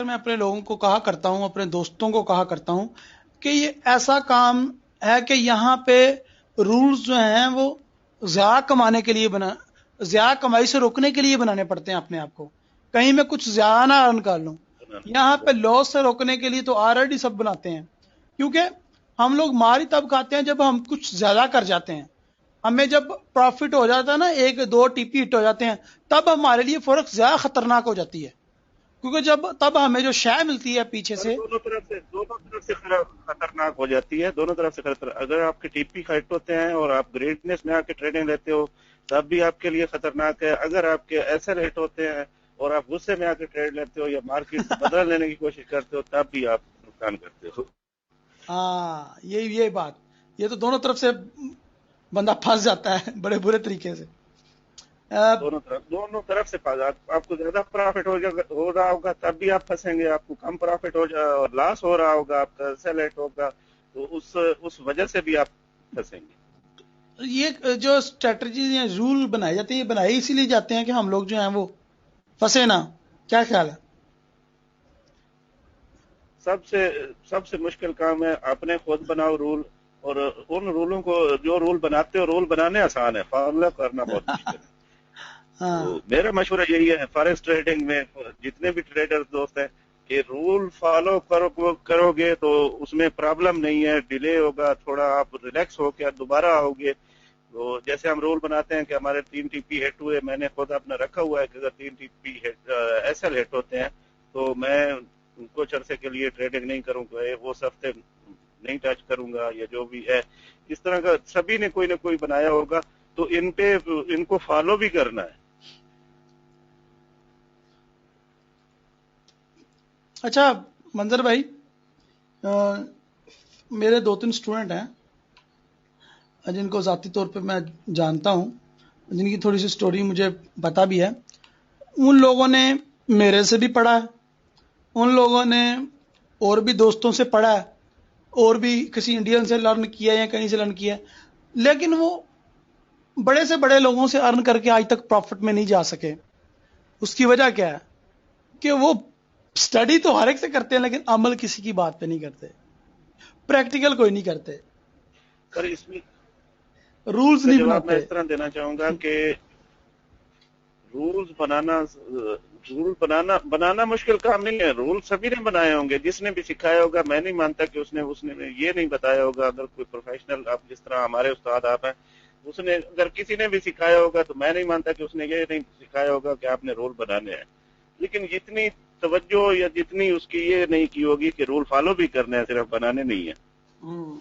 मैं अपने लोगों को कहा करता हूं, अपने दोस्तों को कहा करता हूं कि ये ऐसा काम है कि यहाँ पे रूल्स जो हैं वो ज्यादा कमाने के लिए बना ज्यादा कमाई से रोकने के लिए बनाने पड़ते हैं अपने आप को, कहीं मैं कुछ ज्यादा ना अर्न कर लूं। यहाँ पे लॉस से रोकने के लिए तो ऑलरेडी सब बनाते हैं, क्योंकि हम लोग मार ही तब खाते हैं जब हम कुछ ज्यादा कर जाते हैं। हमें जब प्रॉफिट हो जाता है ना, एक दो टीपी हिट हो जाते हैं, तब हमारे लिए फॉरेक्स ज्यादा खतरनाक हो जाती है, क्योंकि जब तब हमें जो शय मिलती है पीछे पर से। दोनों तरफ से खतरनाक हो जाती है, दोनों तरफ से खतर अगर आपके टीपी हिट होते हैं और आप ग्रेटनेस में आके ट्रेडिंग लेते हो तब भी आपके लिए खतरनाक है। अगर आपके एसएल हिट होते हैं और आप गुस्से में आके ट्रेड लेते हो या मार्केट से बदला लेने की कोशिश करते हो तब भी आप नुकसान करते हो। हाँ, ये बात, ये तो दोनों तरफ से बंदा फंस जाता है बड़े बुरे तरीके से। अ, दोनों तरफ से आपको ज्यादा प्रॉफिट हो रहा होगा तब भी आप फंसेंगे, आपको कम प्रॉफिट हो जाए और लॉस हो रहा होगा, आपका सेल रेट होगा तो उस वजह से भी आप फंसेंगे। ये जो स्ट्रेटजी या रूल बनाए जाते हैं, ये बनाए इसीलिए जाते हैं कि हम लोग जो हैं वो फंसे ना। क्या ख्याल है? सबसे सबसे मुश्किल काम है अपने खुद बनाओ रूल, और उन रूलों को जो रूल बनाते हो रूल बनाने आसान है, फॉलो करना बहुत मुश्किल है। तो हाँ। मेरा मशवरा यही है फॉरेक्स ट्रेडिंग में जितने भी ट्रेडर दोस्त हैं कि रूल फॉलो करोगे तो उसमें प्रॉब्लम नहीं है, डिले होगा थोड़ा, आप रिलैक्स होकर दोबारा आओगे। तो जैसे हम रूल बनाते हैं कि हमारे 3 टीपी हिट हुए, मैंने खुद अपना रखा हुआ है कि अगर 3 टीपी एसएल हिट होते हैं तो मैं कुछ अरसे के लिए ट्रेडिंग नहीं करूंगा, वो हफ्ते नहीं टच करूंगा या जो भी है। इस तरह का सभी ने कोई ना कोई बनाया होगा, तो इन पे इनको फॉलो भी करना है। अच्छा, मंजर भाई, अ, मेरे दो तीन स्टूडेंट हैं जिनको ज़ाती तौर पे मैं जानता हूँ, जिनकी थोड़ी सी स्टोरी मुझे पता भी है। उन लोगों ने मेरे से भी पढ़ा है, उन लोगों ने और भी दोस्तों से पढ़ा है, और भी किसी इंडियन से लर्न किया या कहीं से लर्न किया है, लेकिन वो बड़े से बड़े लोगों से अर्न करके आज तक प्रॉफिट में नहीं जा सके। उसकी वजह क्या है कि वो स्टडी तो हर एक से करते हैं, लेकिन अमल किसी की बात पे नहीं करते, प्रैक्टिकल कोई नहीं करते, पर इसमें रूल्स इसका नहीं जवाब मैं बनाते। इस तरह देना चाहूंगा कि रूल्स बनाना रूल बनाना बनाना मुश्किल काम नहीं है। रूल सभी ने बनाए होंगे, जिसने भी सिखाया होगा। मैं नहीं मानता कि उसने उसने ये नहीं बताया होगा। अगर कोई प्रोफेशनल, आप जिस तरह हमारे उस्ताद आप हैं, उसने अगर किसी ने भी सिखाया होगा तो मैं नहीं मानता कि उसने ये नहीं सिखाया होगा कि आपने रूल बनाने हैं। लेकिन जितनी तवज्जो या जितनी उसकी ये नहीं की होगी कि रूल फॉलो भी करने हैं, सिर्फ बनाने नहीं है। हम्म।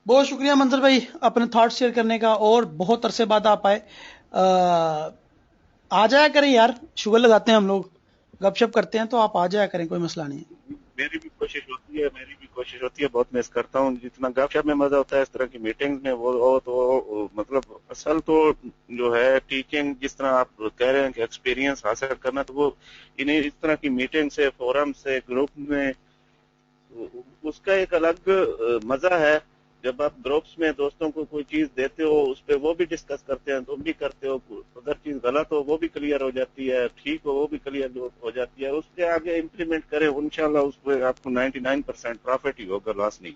बहुत शुक्रिया मंजर भाई अपने थॉट शेयर करने का, और बहुत अरसे बाद आप आए। आ जाया करें यार, शुगर लगाते हैं हम लोग, गपशप करते हैं, तो आप आ जाया करें, कोई मसला नहीं है। मेरी भी कोशिश होती है, बहुत मिस करता हूँ। जितना गपशप में मजा होता है इस तरह की मीटिंग्स में वो तो मतलब असल तो जो है टीचिंग, जिस तरह आप कह रहे हैं कि एक्सपीरियंस हासिल करना, तो वो इन्हें इस तरह की मीटिंग से, फोरम से, ग्रुप में उसका एक अलग मजा है। जब आप ग्रुप्स में दोस्तों को कोई चीज देते हो उस पे वो भी डिस्कस करते हैं, तुम भी करते हो, अगर चीज गलत हो वो भी क्लियर हो जाती है, ठीक हो वो भी क्लियर हो जाती है, उसके आगे इम्प्लीमेंट करें, इंशाल्लाह उस पर आपको 99% प्रॉफिट ही होगा, लॉस नहीं।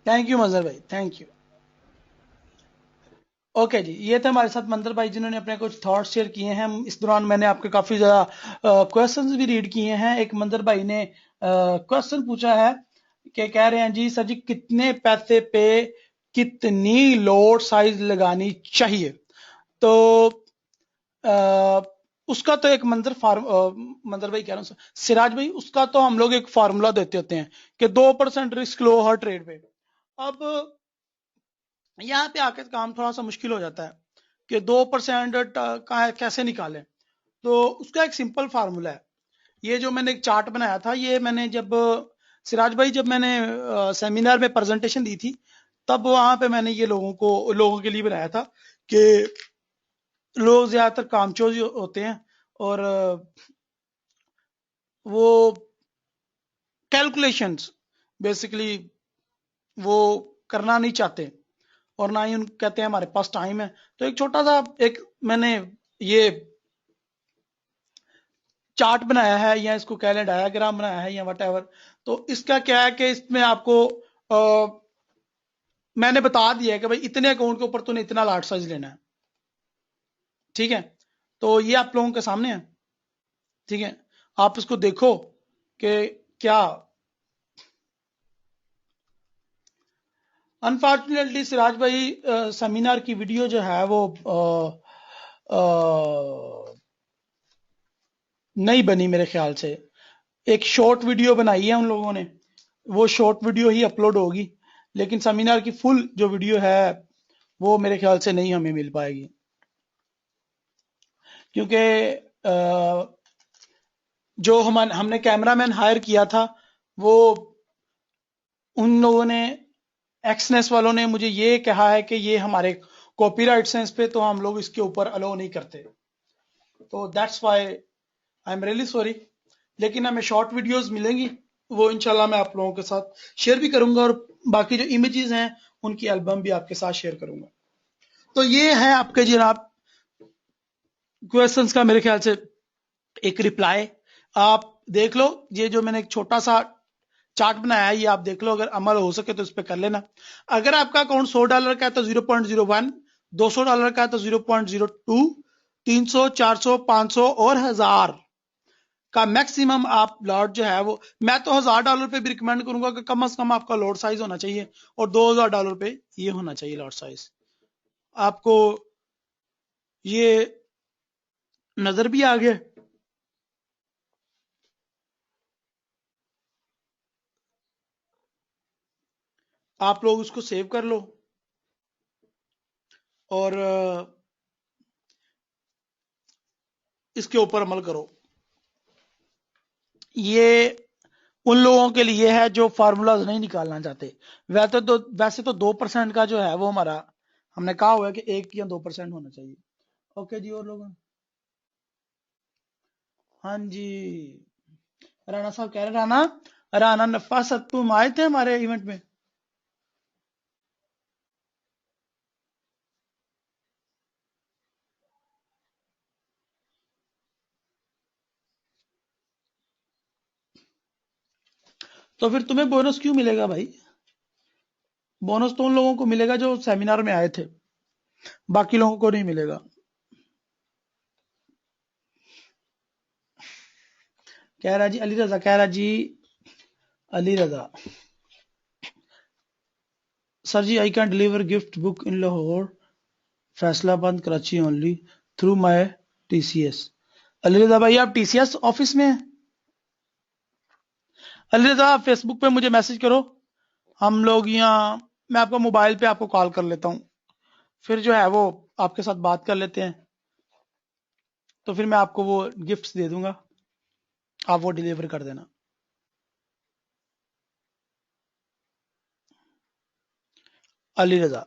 थैंक यू मंजर भाई, थैंक यू। ओके जी, ये थे हमारे साथ मंदर भाई जिन्होंने अपने कुछ थॉट्स शेयर किए हैं। इस दौरान मैंने आपके काफी ज्यादा क्वेश्चंस भी रीड किए हैं। एक मंदर भाई ने क्वेश्चन पूछा है कि कह रहे हैं जी सर जी, कितने पैसे पे कितनी लोड साइज लगानी चाहिए? तो अ, उसका तो एक मंदर भाई कह रहा हूँ, सिराज भाई, उसका तो हम लोग एक फार्मूला देते होते हैं कि 2% रिस्क लो हर ट्रेड पे। अब यहाँ पे आके काम थोड़ा सा मुश्किल हो जाता है कि 2% कैसे निकालें। तो उसका एक सिंपल फार्मूला है। ये जो मैंने एक चार्ट बनाया था, ये मैंने जब सिराज भाई, जब मैंने सेमिनार में प्रेजेंटेशन दी थी, तब वहां पे मैंने ये लोगों के लिए बनाया था कि लोग ज्यादातर कामचोर होते हैं, और वो कैलकुलेशंस बेसिकली वो करना नहीं चाहते, और ना ही उन कहते हैं हमारे पास टाइम है। तो एक छोटा सा एक मैंने ये चार्ट बनाया है या इसको कह लें डायग्राम बनाया है या वट, तो इसका क्या है कि इसमें आपको मैंने बता दिया है कि भाई इतने अकाउंट के ऊपर तूने इतना लाट साइज लेना है, ठीक है। तो ये आप लोगों के सामने है, ठीक है। आप इसको देखो कि क्या। अनफॉर्चुनेटली सिराज भाई सेमिनार की वीडियो जो है वो नहीं बनी मेरे ख्याल से। एक शॉर्ट वीडियो बनाई है उन लोगों ने, वो शॉर्ट वीडियो ही अपलोड होगी, लेकिन सेमिनार की फुल जो वीडियो है वो मेरे ख्याल से नहीं हमें मिल पाएगी, क्योंकि जो हमने कैमरामैन हायर किया था वो उन लोगों ने, एक्सनेस वालों ने मुझे ये कहा है कि ये हमारे कॉपीराइट हैं इस पे, तो हम लोग इसके ऊपर अलाउ नहीं करते, तो that's why I am really sorry. लेकिन हमें शॉर्ट वीडियोस मिलेंगी, वो इंशाल्लाह मैं आप लोगों के साथ शेयर भी करूंगा, और बाकी जो इमेजेस हैं उनकी एल्बम भी आपके साथ शेयर करूंगा। तो ये है आपके जनाब क्वेश्चंस का मेरे ख्याल से एक रिप्लाई। आप देख लो, ये जो मैंने एक छोटा सा चार्ट बनाया है ये आप देख लो, अगर अमल हो सके तो इस पर कर लेना। अगर आपका अकाउंट $100 का है तो 0.01, $200 का है तो 0.02, 300, 400, 500 और 1000 का मैक्सिमम आप लॉट जो है वो, मैं तो $1000 पे भी रिकमेंड करूंगा कि कम से कम आपका लॉट साइज होना चाहिए, और $2000 पे ये होना चाहिए लॉट साइज। आपको ये नजर भी आ गया। आप लोग उसको सेव कर लो और इसके ऊपर अमल करो। ये उन लोगों के लिए है जो फार्मूलाज नहीं निकालना चाहते। वैसे तो 2% का जो है वो हमारा, हमने कहा हुआ है कि 1 या 2% होना चाहिए। ओके जी, और लोग, हाँ जी, राणा साहब कह रहे, राणा राणा नफासत तुम आए थे हमारे इवेंट में? तो फिर तुम्हें बोनस क्यों मिलेगा भाई? बोनस तो उन लोगों को मिलेगा जो सेमिनार में आए थे, बाकी लोगों को नहीं मिलेगा। कह रहा जी अली रजा, कह रहा जी Ali Raza, sir ji I can deliver gift book in Lahore, Faisalabad, Karachi only through my TCS. Ali Raza भाई आप टीसीएस ऑफिस में हैं? अली रजा आप फेसबुक पे मुझे मैसेज करो, हम लोग यहाँ, मैं आपको मोबाइल पे आपको कॉल कर लेता हूँ, फिर जो है वो आपके साथ बात कर लेते हैं, तो फिर मैं आपको वो गिफ्ट्स दे दूंगा, आप वो डिलीवर कर देना। अली रजा,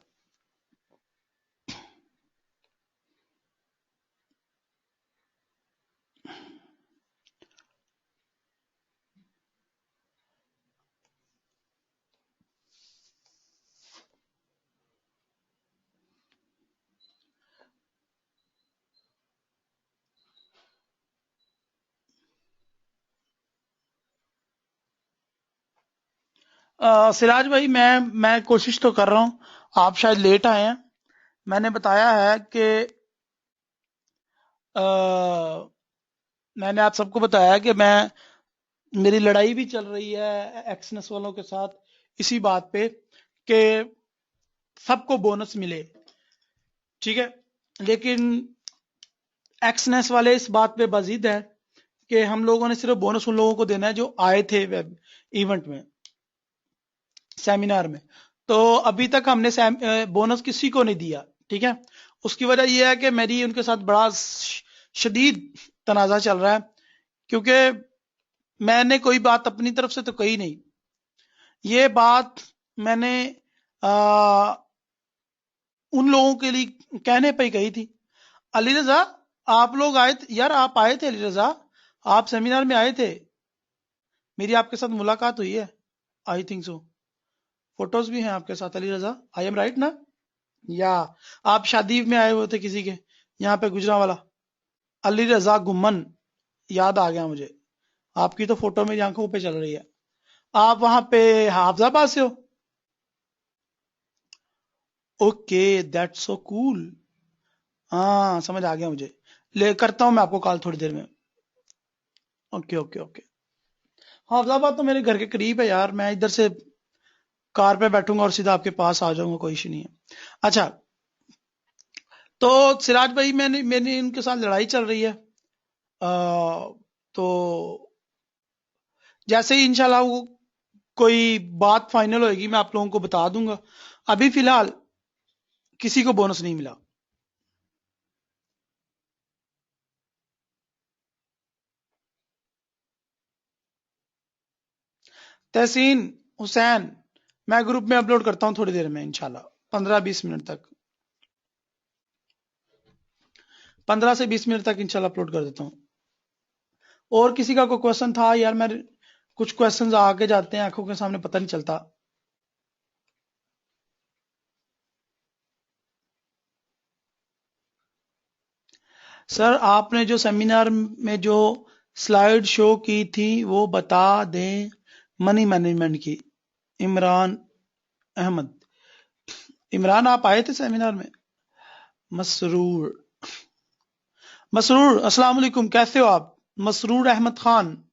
सिराज भाई मैं कोशिश तो कर रहा हूं, आप शायद लेट आए हैं। मैंने बताया है कि अ, मैंने आप सबको बताया कि मेरी लड़ाई भी चल रही है एक्सनेस वालों के साथ इसी बात पे कि सबको बोनस मिले, ठीक है। लेकिन एक्सनेस वाले इस बात पे बाजिद है कि हम लोगों ने सिर्फ बोनस उन लोगों को देना है जो आए थे वेब इवेंट में, सेमिनार में। तो अभी तक हमने बोनस किसी को नहीं दिया, ठीक है। उसकी वजह यह है कि मेरी उनके साथ बड़ा शदीद तनाजा चल रहा है, क्योंकि मैंने कोई बात अपनी तरफ से तो कही नहीं, ये बात मैंने आ, उन लोगों के लिए कहने पे ही कही थी। अली रजा आप लोग आए थे यार, आप आए थे अली रजा, आप सेमिनार में आए थे, मेरी आपके साथ मुलाकात हुई है, आई थिंक सो, फोटोज भी हैं आपके साथ अली रजा, आई एम राइट ना? या आप शादी में आए हुए थे किसी के यहाँ पे गुजरा वाला, अली रजा गुम्मन, याद आ गया मुझे, आपकी तो फोटो मेरी आंखों पे चल रही है। आप वहां पे हाफजाबाद से हो? Okay, that's so cool. हाँ, समझ आ गया मुझे। ले करता हूँ मैं आपको कॉल थोड़ी देर में। Okay okay okay. हाफजाबाद तो मेरे घर के करीब है यार, मैं इधर से कार पे बैठूंगा और सीधा आपके पास आ जाऊंगा, कोई इशू नहीं है। अच्छा, तो सिराज भाई, मैंने मेरी इनके साथ लड़ाई चल रही है। तो जैसे ही इंशाल्लाह वो कोई बात फाइनल होएगी मैं आप लोगों को बता दूंगा। अभी फिलहाल किसी को बोनस नहीं मिला। तहसीन हुसैन, मैं ग्रुप में अपलोड करता हूँ थोड़ी देर में इंशाल्लाह, 15-20 मिनट तक, 15 से 20 मिनट तक इंशाल्लाह अपलोड कर देता हूँ। और किसी का कोई क्वेश्चन था यार? मैं कुछ क्वेश्चंस आके जाते हैं आंखों के सामने, पता नहीं चलता। सर, आपने जो सेमिनार में जो स्लाइड शो की थी वो बता दें, मनी मैनेजमेंट की। इमरान अहमद। इमरान, आप आए थे सेमिनार में? मसरूर, मसरूर अस्सलाम वालेकुम, कैसे हो आप? मसरूर अहमद खान।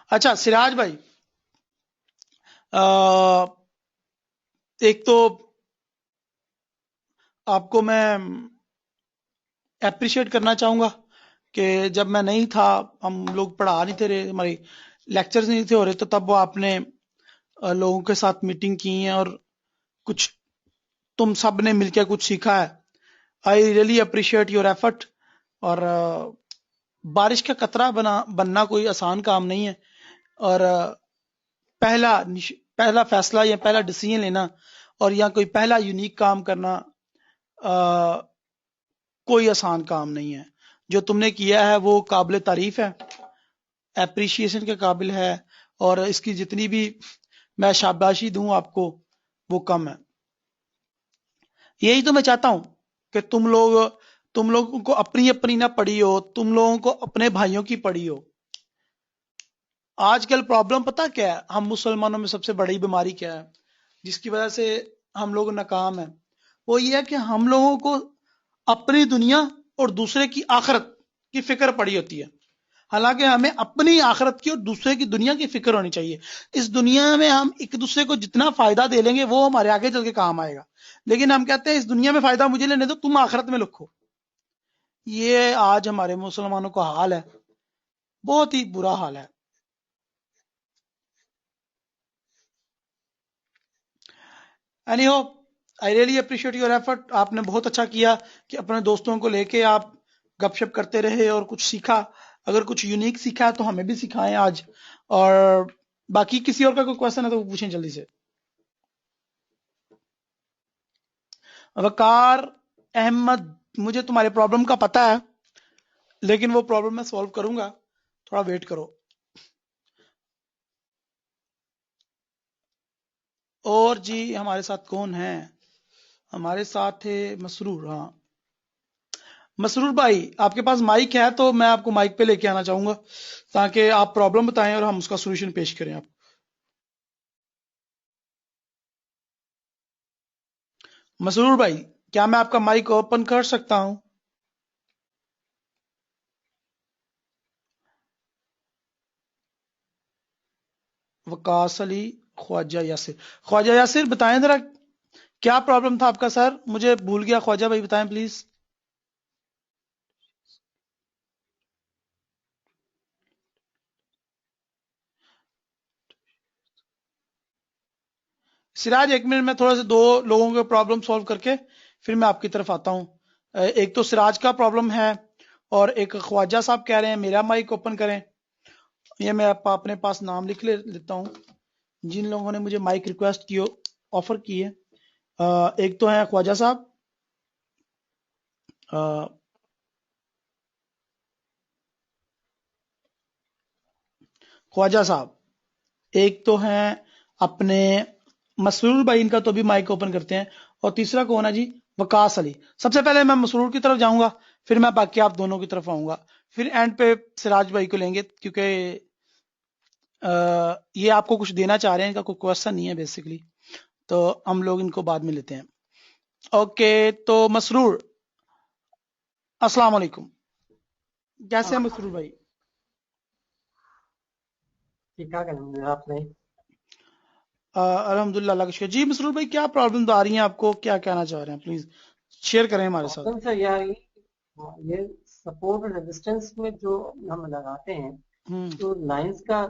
अच्छा सिराज भाई, अ, एक तो आपको मैं अप्रिशिएट करना चाहूंगा कि जब मैं नहीं था, हम लोग पढ़ा नहीं थे रहे, हमारे लेक्चर्स नहीं थे हो रहे, तो तब वो आपने लोगों के साथ मीटिंग की है और कुछ तुम सब ने मिलकर कुछ सीखा है। I really appreciate your effort. और बारिश का कतरा बनना कोई आसान काम नहीं है। और पहला फैसला या पहला डिसीजन लेना और या कोई पहला यूनिक काम करना कोई आसान काम नहीं है। जो तुमने किया है वो काबिल तारीफ है, एप्रिशिएशन के काबिल है। और इसकी जितनी भी मैं शाबाशी दूं आपको वो कम है। यही तो मैं चाहता हूं कि तुम लोगों को अपनी अपनी ना पड़ी हो, तुम लोगों को अपने भाइयों की पड़ी हो। आजकल प्रॉब्लम पता क्या है? हम मुसलमानों में सबसे बड़ी बीमारी क्या है जिसकी वजह से हम लोग नाकाम है? वो ये है कि हम लोगों को अपनी दुनिया और दूसरे की आखिरत की फिक्र पड़ी होती है। हालांकि हमें अपनी आखिरत की और दूसरे की दुनिया की फिक्र होनी चाहिए। इस दुनिया में हम एक दूसरे को जितना फायदा दे लेंगे वो हमारे आगे चल के काम आएगा। लेकिन हम कहते हैं इस दुनिया में फायदा मुझे लेने दो, तुम आखिरत में लिखो। ये आज हमारे मुसलमानों का हाल है, बहुत ही बुरा हाल है। एनी हो, I really appreciate your effort. आपने बहुत अच्छा किया कि अपने दोस्तों को लेके आप गपशप करते रहे और कुछ सीखा। अगर कुछ यूनिक सीखा है तो हमें भी सिखाएं आज। और बाकी किसी और का कोई क्वेश्चन है तो वो पूछें जल्दी से। वकार अहमद, मुझे तुम्हारे प्रॉब्लम का पता है, लेकिन वो प्रॉब्लम मैं सॉल्व करूंगा, थोड़ा वेट करो। और जी हमारे साथ कौन है? हमारे साथ है मसरूर। हाँ, मसरूर भाई, आपके पास माइक है तो मैं आपको माइक पे लेके आना चाहूंगा ताकि आप प्रॉब्लम बताएं और हम उसका सोल्यूशन पेश करें। आप मसरूर भाई, क्या मैं आपका माइक ओपन कर सकता हूं? वकास अली, ख्वाजा यासिर। ख्वाजा यासिर बताएं जरा, क्या प्रॉब्लम था आपका? सर मुझे भूल गया, ख्वाजा भाई बताएं प्लीज। सिराज, एक मिनट में थोड़ा से दो लोगों के प्रॉब्लम सॉल्व करके फिर मैं आपकी तरफ आता हूँ। एक तो सिराज का प्रॉब्लम है और एक ख्वाजा साहब कह रहे हैं मेरा माइक ओपन करें। ये मैं अपने पास नाम लिख लेता हूँ जिन लोगों ने मुझे माइक रिक्वेस्ट की, ऑफर की है। एक तो है ख्वाजा साहब, अ, ख्वाजा साहब। एक तो हैं अपने मसरूर भाई, इनका तो अभी माइक ओपन करते हैं। और तीसरा कौन है जी? वकास अली। सबसे पहले मैं मसरूर की तरफ जाऊंगा, फिर मैं बाकी आप दोनों की तरफ आऊंगा, फिर एंड पे सिराज भाई को लेंगे, क्योंकि ये आपको कुछ देना चाह रहे हैं, इनका कोई क्वेश्चन नहीं है बेसिकली, तो हम लोग इनको बाद में लेते हैं। ओके, तो मसरूर, अस्सलाम वालेकुम, कैसे हैं मसरूर भाई? ठीक ठाक है आपने। अल्हम्दुलिल्लाह, अल्लाह का शुक्र। जी मसरूर भाई, क्या प्रॉब्लम आ रही है आपको, क्या कहना चाह रहे हैं, प्लीज शेयर करें हमारे साथ। प्रॉब्लम सर यार ये सपोर्ट और रेजिस्टेंस में जो हम लगाते हैं, हम्म तो लाइंस का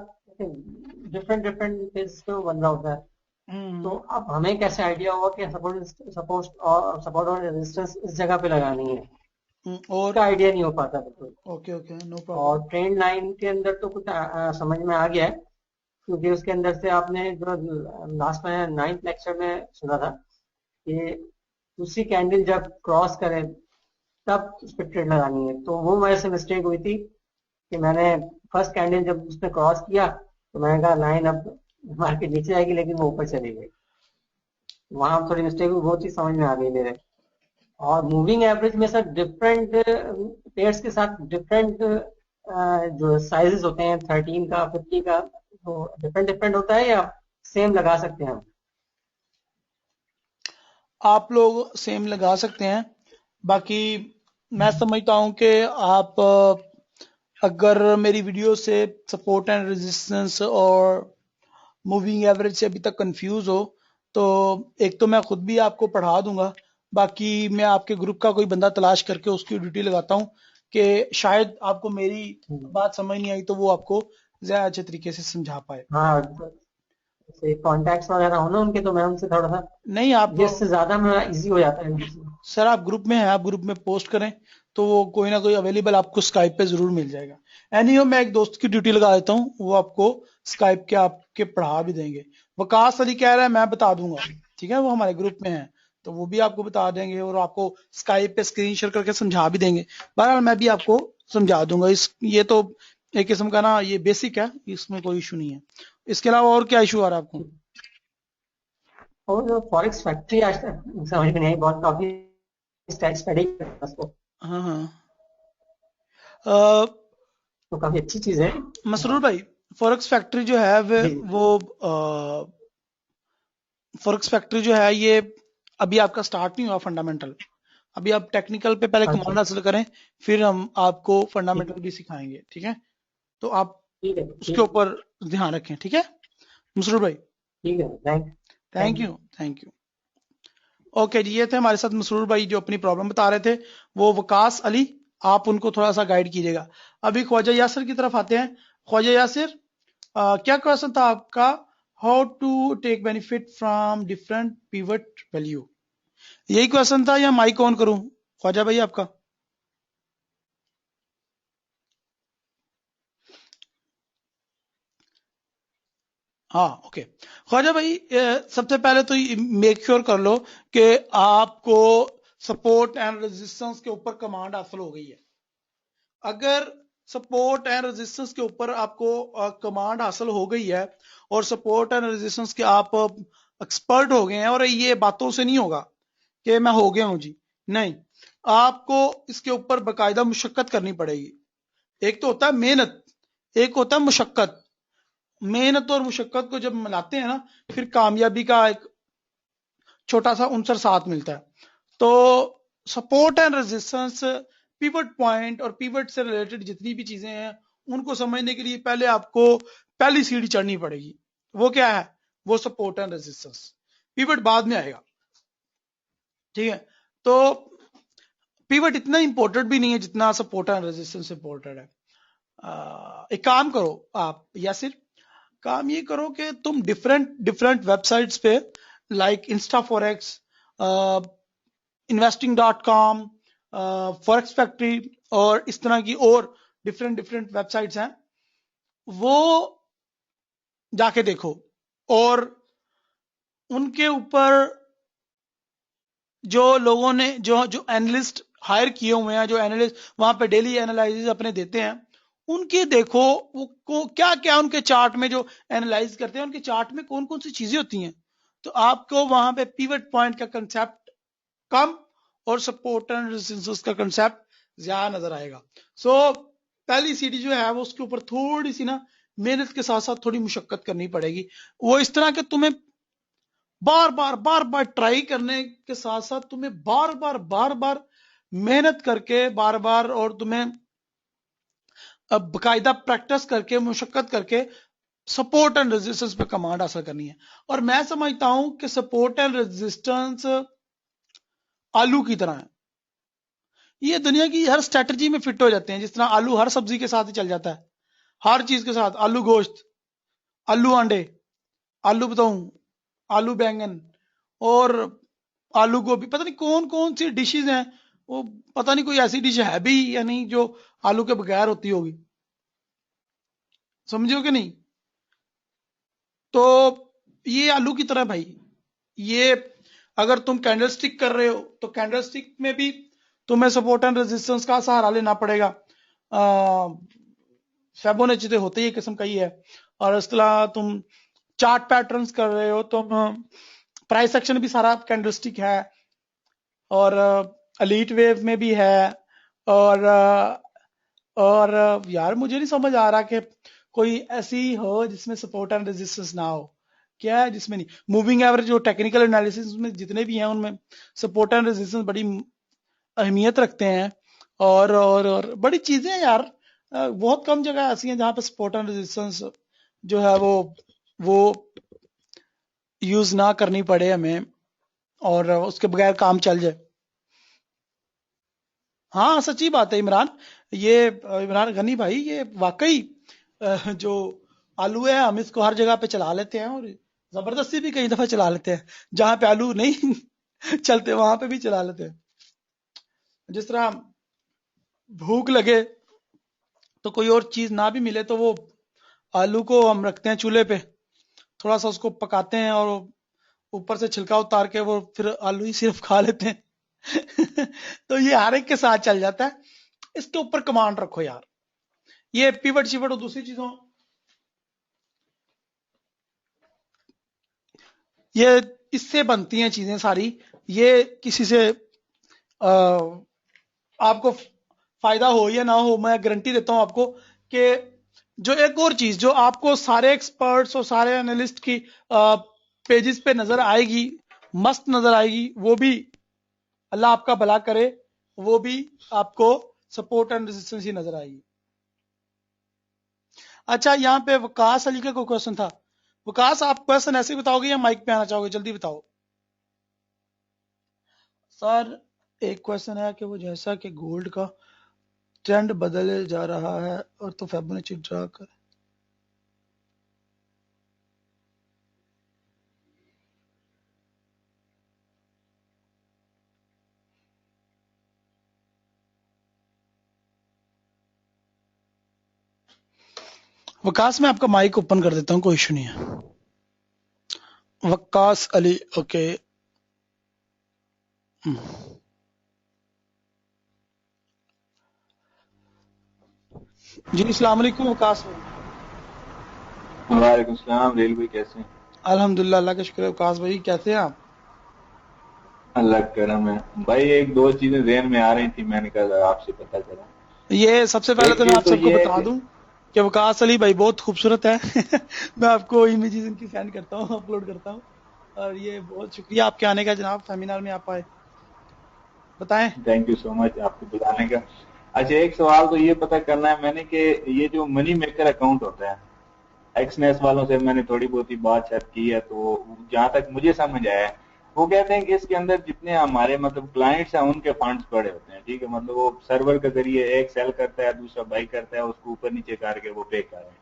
डिफरेंट डिफरेंट फेज पे वो बन रहा होता है। तो हम्म अब हमें कैसे आइडिया होगा कि सपोर्ट और रेजिस्टेंस इस जगह पे लगानी है, और इसका आइडिया नहीं हो पाता बिल्कुल। ओके ओके, नो और प्रॉब्लम। ट्रेंड लाइन के अंदर तो कुछ समझ में आ गया है, क्योंकि उसके अंदर से आपने जो लास्ट में 9th लेक्चर में सुना था कि दूसरी कैंडल जब क्रॉस करे तब उस पर ट्रेड लगानी है। तो वो मेरे से मिस्टेक हुई थी कि मैंने फर्स्ट कैंडल जब उसने क्रॉस किया तो मैंने कहा लाइन अब मार्केट नीचे आएगी, लेकिन वो ऊपर चली गई। वहां थोड़ी मिस्टेक हुई, वो चीज समझ में आ गई मेरे। और मूविंग एवरेज में सर डिफरेंट पेयर्स के साथ डिफरेंट जो साइजेस होते हैं 13 का 50 का, तो डिफरेंट डिफरेंट होता है या सेम लगा सकते हैं हम? आप लोग सेम लगा सकते हैं, बाकी मैं समझता हूं कि आप अगर मेरी वीडियो से सपोर्ट एंड रेजिस्टेंस और मूविंग एवरेज से अभी तक कंफ्यूज हो, तो एक तो मैं खुद भी आपको पढ़ा दूंगा, बाकी मैं आपके ग्रुप का कोई बंदा तलाश करके उसकी ड्यूटी लगाता हूं कि शायद आपको मेरी बात समझ नहीं आई तो वो आपको ज्यादा अच्छे तरीके से समझा पाए। हाँ, जैसे कॉन्टैक्ट्स वगैरह हो ना उनके, तो मैं उनसे थोड़ा सा नहीं, आप ये इससे ज्यादा मेरा इजी हो जाता है। सर आप ग्रुप में हैं, आप ग्रुप में पोस्ट करें तो वो कोई ना कोई अवेलेबल आपको स्काइप पे जरूर मिल जाएगा। एनीहो, मैं एक दोस्त की ड्यूटी लगा देता हूँ, वो आपको स्काइप के आपके पढ़ा भी देंगे। वकास अली कह रहा है मैं बता दूंगा, ठीक है, वो हमारे ग्रुप में है, तो वो भी आपको बता देंगे और आपको स्काइप पे स्क्रीन शेयर करके समझा भी देंगे। बहरहाल मैं भी आपको समझा दूंगा, इस ये तो एक किस्म का ना ये बेसिक है, इसमें कोई इशू नहीं है। इसके अलावा और क्या इशू आ रहा है आपको? और जो फॉरेक्स फैक्ट्री आज तक समझ में नहीं आई, बहुत काफी स्टडी उसको, हाँ हाँ। अ, तो काफी अच्छी चीज है। मसरूर हाँ भाई, फॉरेक्स फैक्ट्री जो है जी। वो फॉरेक्स फैक्ट्री जो है ये अभी आपका स्टार्ट नहीं हुआ फंडामेंटल, अभी आप टेक्निकल पे पहले अच्छा, कमांड हासिल करें, फिर हम आपको ठीक फंडामेंटल भी सिखाएंगे, ठीक है? तो आप ठीक है, उसके ऊपर ध्यान रखें, ठीक है मसरूर भाई? ठीक है। Thank thank you. You, thank you. Okay जी, ये थे हमारे साथ मसरूर भाई जो अपनी प्रॉब्लम बता रहे थे, वो वकास अली, आप उनको थोड़ा सा गाइड कीजिएगा। अभी ख्वाजा यासिर की तरफ आते हैं। ख्वाजा यासिर, क्या क्वेश्चन था आपका? How to take benefit from different pivot value, यही क्वेश्चन था या माइक ऑन करूं ख्वाजा भाई आपका? हाँ, ओके। ख्वाजा भाई, सबसे पहले तो मेक श्योर कर लो कि आपको सपोर्ट एंड रेजिस्टेंस के ऊपर कमांड हासिल हो गई है। अगर सपोर्ट एंड रेजिस्टेंस के ऊपर आपको कमांड हासिल हो गई है और सपोर्ट एंड रेजिस्टेंस के आप एक्सपर्ट हो गए हैं, और ये बातों से नहीं होगा कि मैं हो गया हूं जी, नहीं, आपको इसके ऊपर बकायदा मुशक्कत करनी पड़ेगी। एक तो होता है मेहनत, एक होता है मुशक्कत। मेहनत और मुशक्कत को जब मिलाते हैं ना, फिर कामयाबी का एक छोटा सा उनसर साथ मिलता है। तो support and resistance, pivot point और पिवट से रिलेटेड जितनी भी चीजें हैं, उनको समझने के लिए पहले आपको पहली सीढ़ी चढ़नी पड़ेगी। वो क्या है? वो सपोर्ट एंड रेजिस्टेंस। पिवट बाद में आएगा, ठीक है? तो पिवट इतना इंपॉर्टेंट भी नहीं है जितना सपोर्ट एंड रेजिस्टेंस इंपॉर्टेंट है। एक काम करो आप यासिर, काम ये करो कि तुम डिफरेंट डिफरेंट वेबसाइट्स पे, like Insta forex, investing.com, forex factory और इस तरह की और डिफरेंट डिफरेंट वेबसाइट्स हैं, वो जाके देखो, और उनके ऊपर जो लोगों ने जो जो एनालिस्ट हायर किए हुए हैं, जो एनालिस्ट वहां पे डेली एनालिसिस अपने देते हैं, उनके देखो वो क्या क्या उनके चार्ट में जो एनालाइज करते हैं, उनके चार्ट में कौन कौन सी चीजें होती हैं तो आपको वहां पे पिवट पॉइंट का कंसेप्ट कम और सपोर्ट एंड रेजिस्टेंस का कंसेप्ट ज्यादा नजर आएगा। सो पहली सीढ़ी जो है वो उसके ऊपर थोड़ी सी ना मेहनत के साथ साथ थोड़ी मुशक्कत करनी पड़ेगी। वो इस तरह के तुम्हें बार बार ट्राई करने के साथ साथ तुम्हें बार बार मेहनत करके बार बार और तुम्हें बकायदा प्रैक्टिस करके मुशक्कत करके सपोर्ट एंड रेजिस्टेंस पे कमांड हासिल करनी है। और मैं समझता हूं कि सपोर्ट एंड रेजिस्टेंस आलू की तरह है, ये दुनिया की हर स्ट्रेटजी में फिट हो जाते हैं। जिस तरह आलू हर सब्जी के साथ ही चल जाता है, हर चीज के साथ, आलू गोश्त, आलू अंडे, आलू बताऊं, आलू बैंगन और आलू गोभी, पता नहीं कौन कौन सी डिशेज हैं वो, पता नहीं कोई ऐसी डिश है भी या नहीं जो आलू के बगैर होती होगी, समझो कि नहीं। तो ये आलू की तरह भाई, ये अगर तुम कैंडल स्टिक कर रहे हो तो कैंडल स्टिक में भी तुम्हें सपोर्ट एंड रेजिस्टेंस का सहारा लेना पड़ेगा। फिबोनाची तो होते ही किस्म का ही है। और इस तरह तुम चार्ट पैटर्न्स कर रहे हो, तुम प्राइस एक्शन भी सारा कैंडल स्टिक है, और एलीट वेव में भी है, और यार मुझे नहीं समझ आ रहा कि कोई ऐसी हो जिसमें सपोर्ट एंड रेजिस्टेंस ना हो। क्या है जिसमें नहीं? मूविंग एवरेज जो टेक्निकल एनालिसिस में जितने भी हैं उनमें सपोर्ट एंड रेजिस्टेंस बड़ी अहमियत रखते हैं। और बड़ी चीजें यार, बहुत कम जगह ऐसी हैं जहां पे सपोर्ट एंड रेजिस्टेंस जो है वो यूज ना करनी पड़े हमें और उसके बगैर काम चल जाए। हाँ सच्ची बात है इमरान, ये इमरान गनी भाई, ये वाकई जो आलू है हम इसको हर जगह पे चला लेते हैं और जबरदस्ती भी कई दफा चला लेते हैं, जहां पे आलू नहीं चलते वहां पे भी चला लेते हैं। जिस तरह भूख लगे तो कोई और चीज ना भी मिले तो वो आलू को हम रखते हैं चूल्हे पे, थोड़ा सा उसको पकाते हैं और ऊपर से छिलका उतार के वो फिर आलू ही सिर्फ खा लेते हैं। तो ये हर एक के साथ चल जाता है। इसके ऊपर कमांड रखो यार। ये पिवट शिवट और दूसरी चीजों, ये इससे बनती हैं चीजें सारी। ये किसी से आपको फायदा हो या ना हो, मैं गारंटी देता हूं आपको कि जो एक और चीज जो आपको सारे एक्सपर्ट्स और सारे एनालिस्ट की पेजेस पे नजर आएगी, मस्त नजर आएगी, वो भी अल्लाह आपका भला करे, वो भी आपको सपोर्ट एंड रेजिस्टेंस ही नजर आएगी। अच्छा, यहाँ पे वकास अली का कोई क्वेश्चन था। वकास, आप क्वेश्चन ऐसे ही बताओगे या माइक पे आना चाहोगे? जल्दी बताओ सर। एक क्वेश्चन है कि वो जैसा कि गोल्ड का ट्रेंड बदले जा रहा है और तो फिबोनाची ड्रा कर। वकास, मैं आपका माइक ओपन कर देता हूं, कोई इशू नहीं है। वकास अली, ओके। जी अस्सलाम वालेकुम वकास भाई। वालेकुम सलाम। रेल भाई कैसे हैं? अल्हम्दुलिल्लाह, अल्लाह का शुक्र है। वकास भाई कैसे हैं आप? अल्लाह का करम है भाई। एक दो चीजें ज़हन में आ रही थी, मैंने कहा आपसे पता करा। ये सबसे पहले एक तो मैं चीज आप तो सबको ये है बता कि दूं कि वकास अली भाई बहुत खूबसूरत है। मैं आपको इमेजेस इनकी सेंड करता हूँ, अपलोड करता हूँ। और ये बहुत शुक्रिया आपके आने का जनाब, सेमिनार में आप आए। बताएं। थैंक यू सो मच आपको बुलाने का। अच्छा, एक सवाल तो ये पता करना है मैंने कि ये जो मनी मेकर अकाउंट होता है, एक्सनेस वालों से मैंने थोड़ी बहुत ही बात शायद की है, तो जहां तक मुझे समझ आया है वो कहते हैं कि इसके अंदर जितने हमारे मतलब क्लाइंट्स हैं उनके फंड्स पड़े होते हैं। ठीक है, मतलब वो सर्वर के जरिए एक सेल करता है, दूसरा बाई करता है, उसको ऊपर नीचे करके वो पे कर रहे हैं।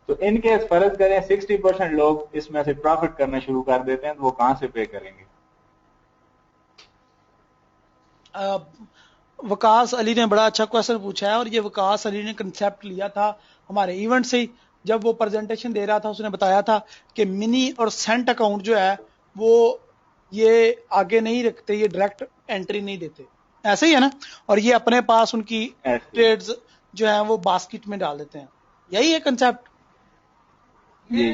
तो इनके फर्ज करें 60% लोग इसमें से प्रॉफिट करना शुरू कर देते हैं, तो वो कहां से पे करेंगे? वकास अली ने बड़ा अच्छा क्वेश्चन पूछा है, और ये वकास अली ने कंसेप्ट लिया था हमारे इवेंट से ही। जब वो प्रेजेंटेशन दे रहा था उसने बताया था कि मिनी और सेंट अकाउंट जो है वो ये आगे नहीं रखते, ये डायरेक्ट एंट्री नहीं देते, ऐसे ही है ना। और ये अपने पास उनकी ऐसे ट्रेड्स जो है वो बास्केट में डाल देते हैं, यही है कंसेप्ट। ये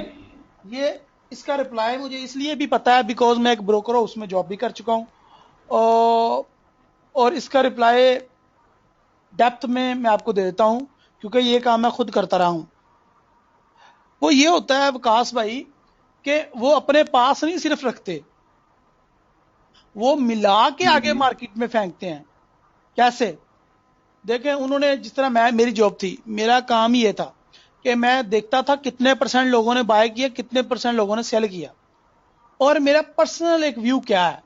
ये इसका रिप्लाई मुझे इसलिए भी पता है बिकॉज मैं एक ब्रोकर हाउस में जॉब भी कर चुका हूं, और इसका रिप्लाई डेप्थ में मैं आपको दे देता हूं, क्योंकि ये काम मैं खुद करता रहा हूं। वो ये होता है विकास भाई कि वो अपने पास नहीं सिर्फ रखते, वो मिला के जी आगे जी मार्केट में फेंकते हैं। कैसे? देखें, उन्होंने जिस तरह मेरी जॉब थी, मेरा काम ही ये था कि मैं देखता था कितने % लोगों ने बाय किया, कितने % लोगों ने सेल किया, और मेरा पर्सनल एक व्यू क्या है।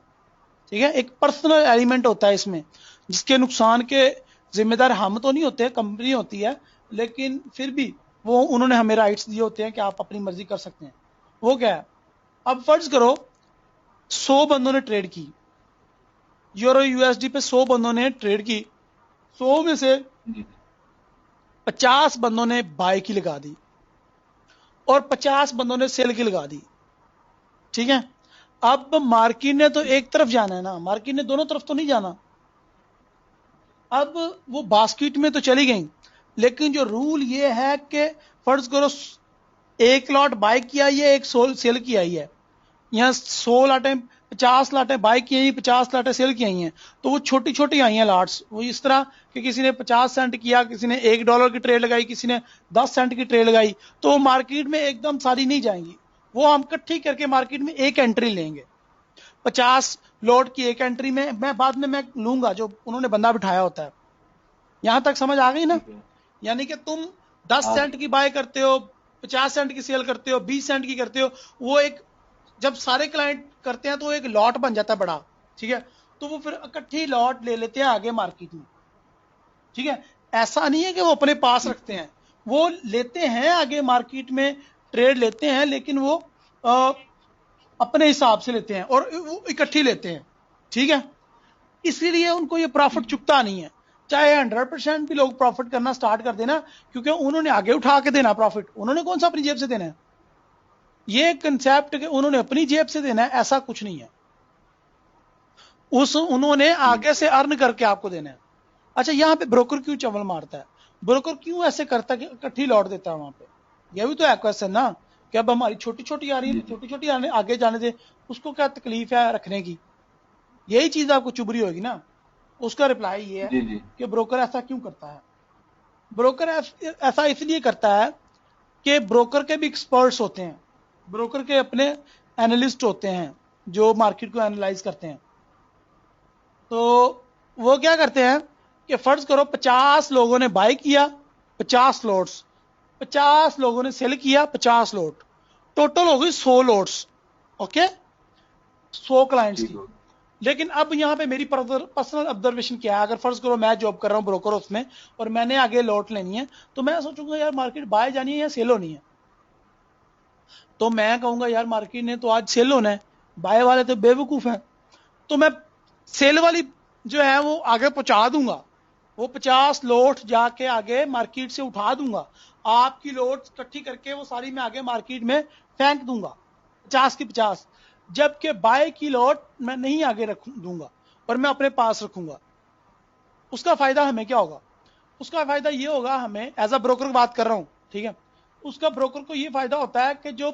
ठीक है, एक पर्सनल एलिमेंट होता है इसमें, जिसके नुकसान के जिम्मेदार हम तो नहीं होते, कंपनी होती है, लेकिन फिर भी वो उन्होंने हमें राइट्स दिए होते हैं कि आप अपनी मर्जी कर सकते हैं। वो क्या है? अब फर्ज करो 100 बंदों ने ट्रेड की, यूरो यूएसडी पे 100 बंदों ने ट्रेड की, 100 में से जी 50 बंदों ने बाय की लगा दी और 50 बंदों ने सेल की लगा दी। ठीक है, अब मार्केट ने तो एक तरफ जाना है ना, मार्केट ने दोनों तरफ तो नहीं जाना। अब वो बास्केट में तो चली गई, लेकिन जो रूल ये है कि फर्ज करो एक लॉट बाय किया है, एक सेल की आई है, यहाँ 100 लाटें 50 लाटें बाय की आई, 50 लाटें सेल की आई हैं, तो वो छोटी छोटी आई हैं लाट्स। वो इस तरह कि किसी ने 50 सेंट किया, किसी ने $1 की ट्रेड लगाई, किसी ने 10 सेंट की ट्रेड लगाई, तो मार्केट में एकदम सारी नहीं जाएंगी, वो हम इकट्ठी करके मार्केट में एक एंट्री लेंगे। 50 लॉट की एक एंट्री में मैं बाद में मैं लूंगा जो उन्होंने बंदा बिठाया होता है। यहां तक समझ आ गई ना? ठीक है। यानी कि तुम 10 आ सेंट की बाय करते हो, 50 सेंट की सेल करते हो, 20 सेंट की करते हो, वो एक जब सारे क्लाइंट करते हैं तो एक लॉट बन जाता है बड़ा। ठीक है, तो वो फिर इकट्ठी लॉट ले लेते हैं आगे मार्केट में। ठीक है, ऐसा नहीं है कि वो अपने पास ठीक रखते है। हैं, वो लेते हैं आगे मार्केट में, ट्रेड लेते हैं, लेकिन वो आ, अपने हिसाब से लेते हैं और वो इकट्ठी लेते हैं। ठीक है, इसीलिए उनको ये प्रॉफिट ठीक है। चुकता नहीं है, चाहे 100% भी लोग प्रॉफिट करना स्टार्ट कर देना, क्योंकि उन्होंने आगे उठा के देना प्रॉफिट। उन्होंने कौन सा अपनी जेब से देना है? ये कंसेप्ट कि उन्होंने अपनी जेब से देना है, ऐसा कुछ नहीं है। उन्होंने ठीक आगे से अर्न करके आपको देना है। अच्छा, यहां पे ब्रोकर क्यों चमल मारता है, ब्रोकर क्यों ऐसे करता है कि इकट्ठी लौट देता है वहां पे? यह भी तो है क्वेश्चन ना, कि अब हमारी छोटी छोटी आ रही है जी तो जी छोटी छोटी आगे जाने दे, उसको क्या तकलीफ है रखने की? यही चीज आपको चुभ रही होगी ना। उसका रिप्लाई ये है जी जी कि ब्रोकर ऐसा क्यों करता है। ब्रोकर ऐसा इसलिए करता है कि ब्रोकर के भी एक्सपर्ट्स होते हैं, ब्रोकर के अपने एनालिस्ट होते हैं जो मार्केट को एनालाइज करते हैं। तो वो क्या करते हैं कि फर्ज करो 50 लोगों ने बाय किया 50 लॉट्स, 50 लोगों ने सेल किया 50 लॉट, टोटल हो गई 100 लॉट्स। ओके, 100 क्लाइंट्स ठीक की। हो लेकिन अब यहां पे मेरी पर्सनल ऑब्जर्वेशन क्या है, अगर फर्ज करो मैं जॉब कर रहा हूं ब्रोकर उसमें और मैंने आगे लॉट लेनी है, तो मैं सोचूंगा यार मार्केट बाय जानी है या सेल होनी है। तो मैं कहूंगा यार मार्केट ने तो आज सेल होना है, बाय वाले तो बेवकूफ हैं, तो मैं सेल वाली जो है वो आगे पहुंचा दूंगा, वो 50 लोट जाके आगे मार्केट से उठा दूंगा, आपकी लोट इकट्ठी करके वो सारी मैं आगे मार्केट में फेंक दूंगा 50 की 50। जबकि बाय की लोट मैं नहीं आगे रख दूंगा और मैं अपने पास रखूंगा। उसका फायदा हमें क्या होगा? उसका फायदा ये होगा, हमें एज अ ब्रोकर की बात कर रहा हूं, ठीक है, उसका ब्रोकर को ये फायदा होता है कि जो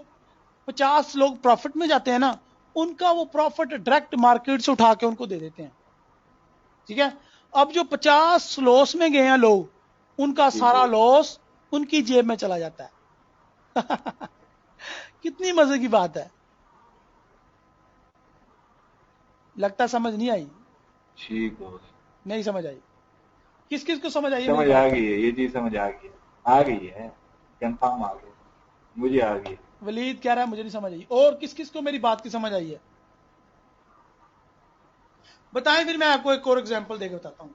50 लोग प्रॉफिट में जाते हैं ना, उनका वो प्रॉफिट डायरेक्ट मार्केट से उठा के उनको दे देते हैं। ठीक है, अब जो 50 लॉस में गए हैं लोग, उनका ठीक सारा हो लॉस उनकी जेब में चला जाता है। कितनी मजे की बात है, लगता समझ नहीं आई? ठीक हो नहीं समझ आई? किस किस को समझ आई है मेरी समझ बात? आ गई है, ये चीज समझ आ गई है, कंफर्म आ गई, मुझे आ गई। वलीद कह रहा है मुझे नहीं समझ आई, और किस किस को मेरी बात की समझ आई है? बताएं, फिर मैं आपको एक और एग्जांपल देकर बताता हूं।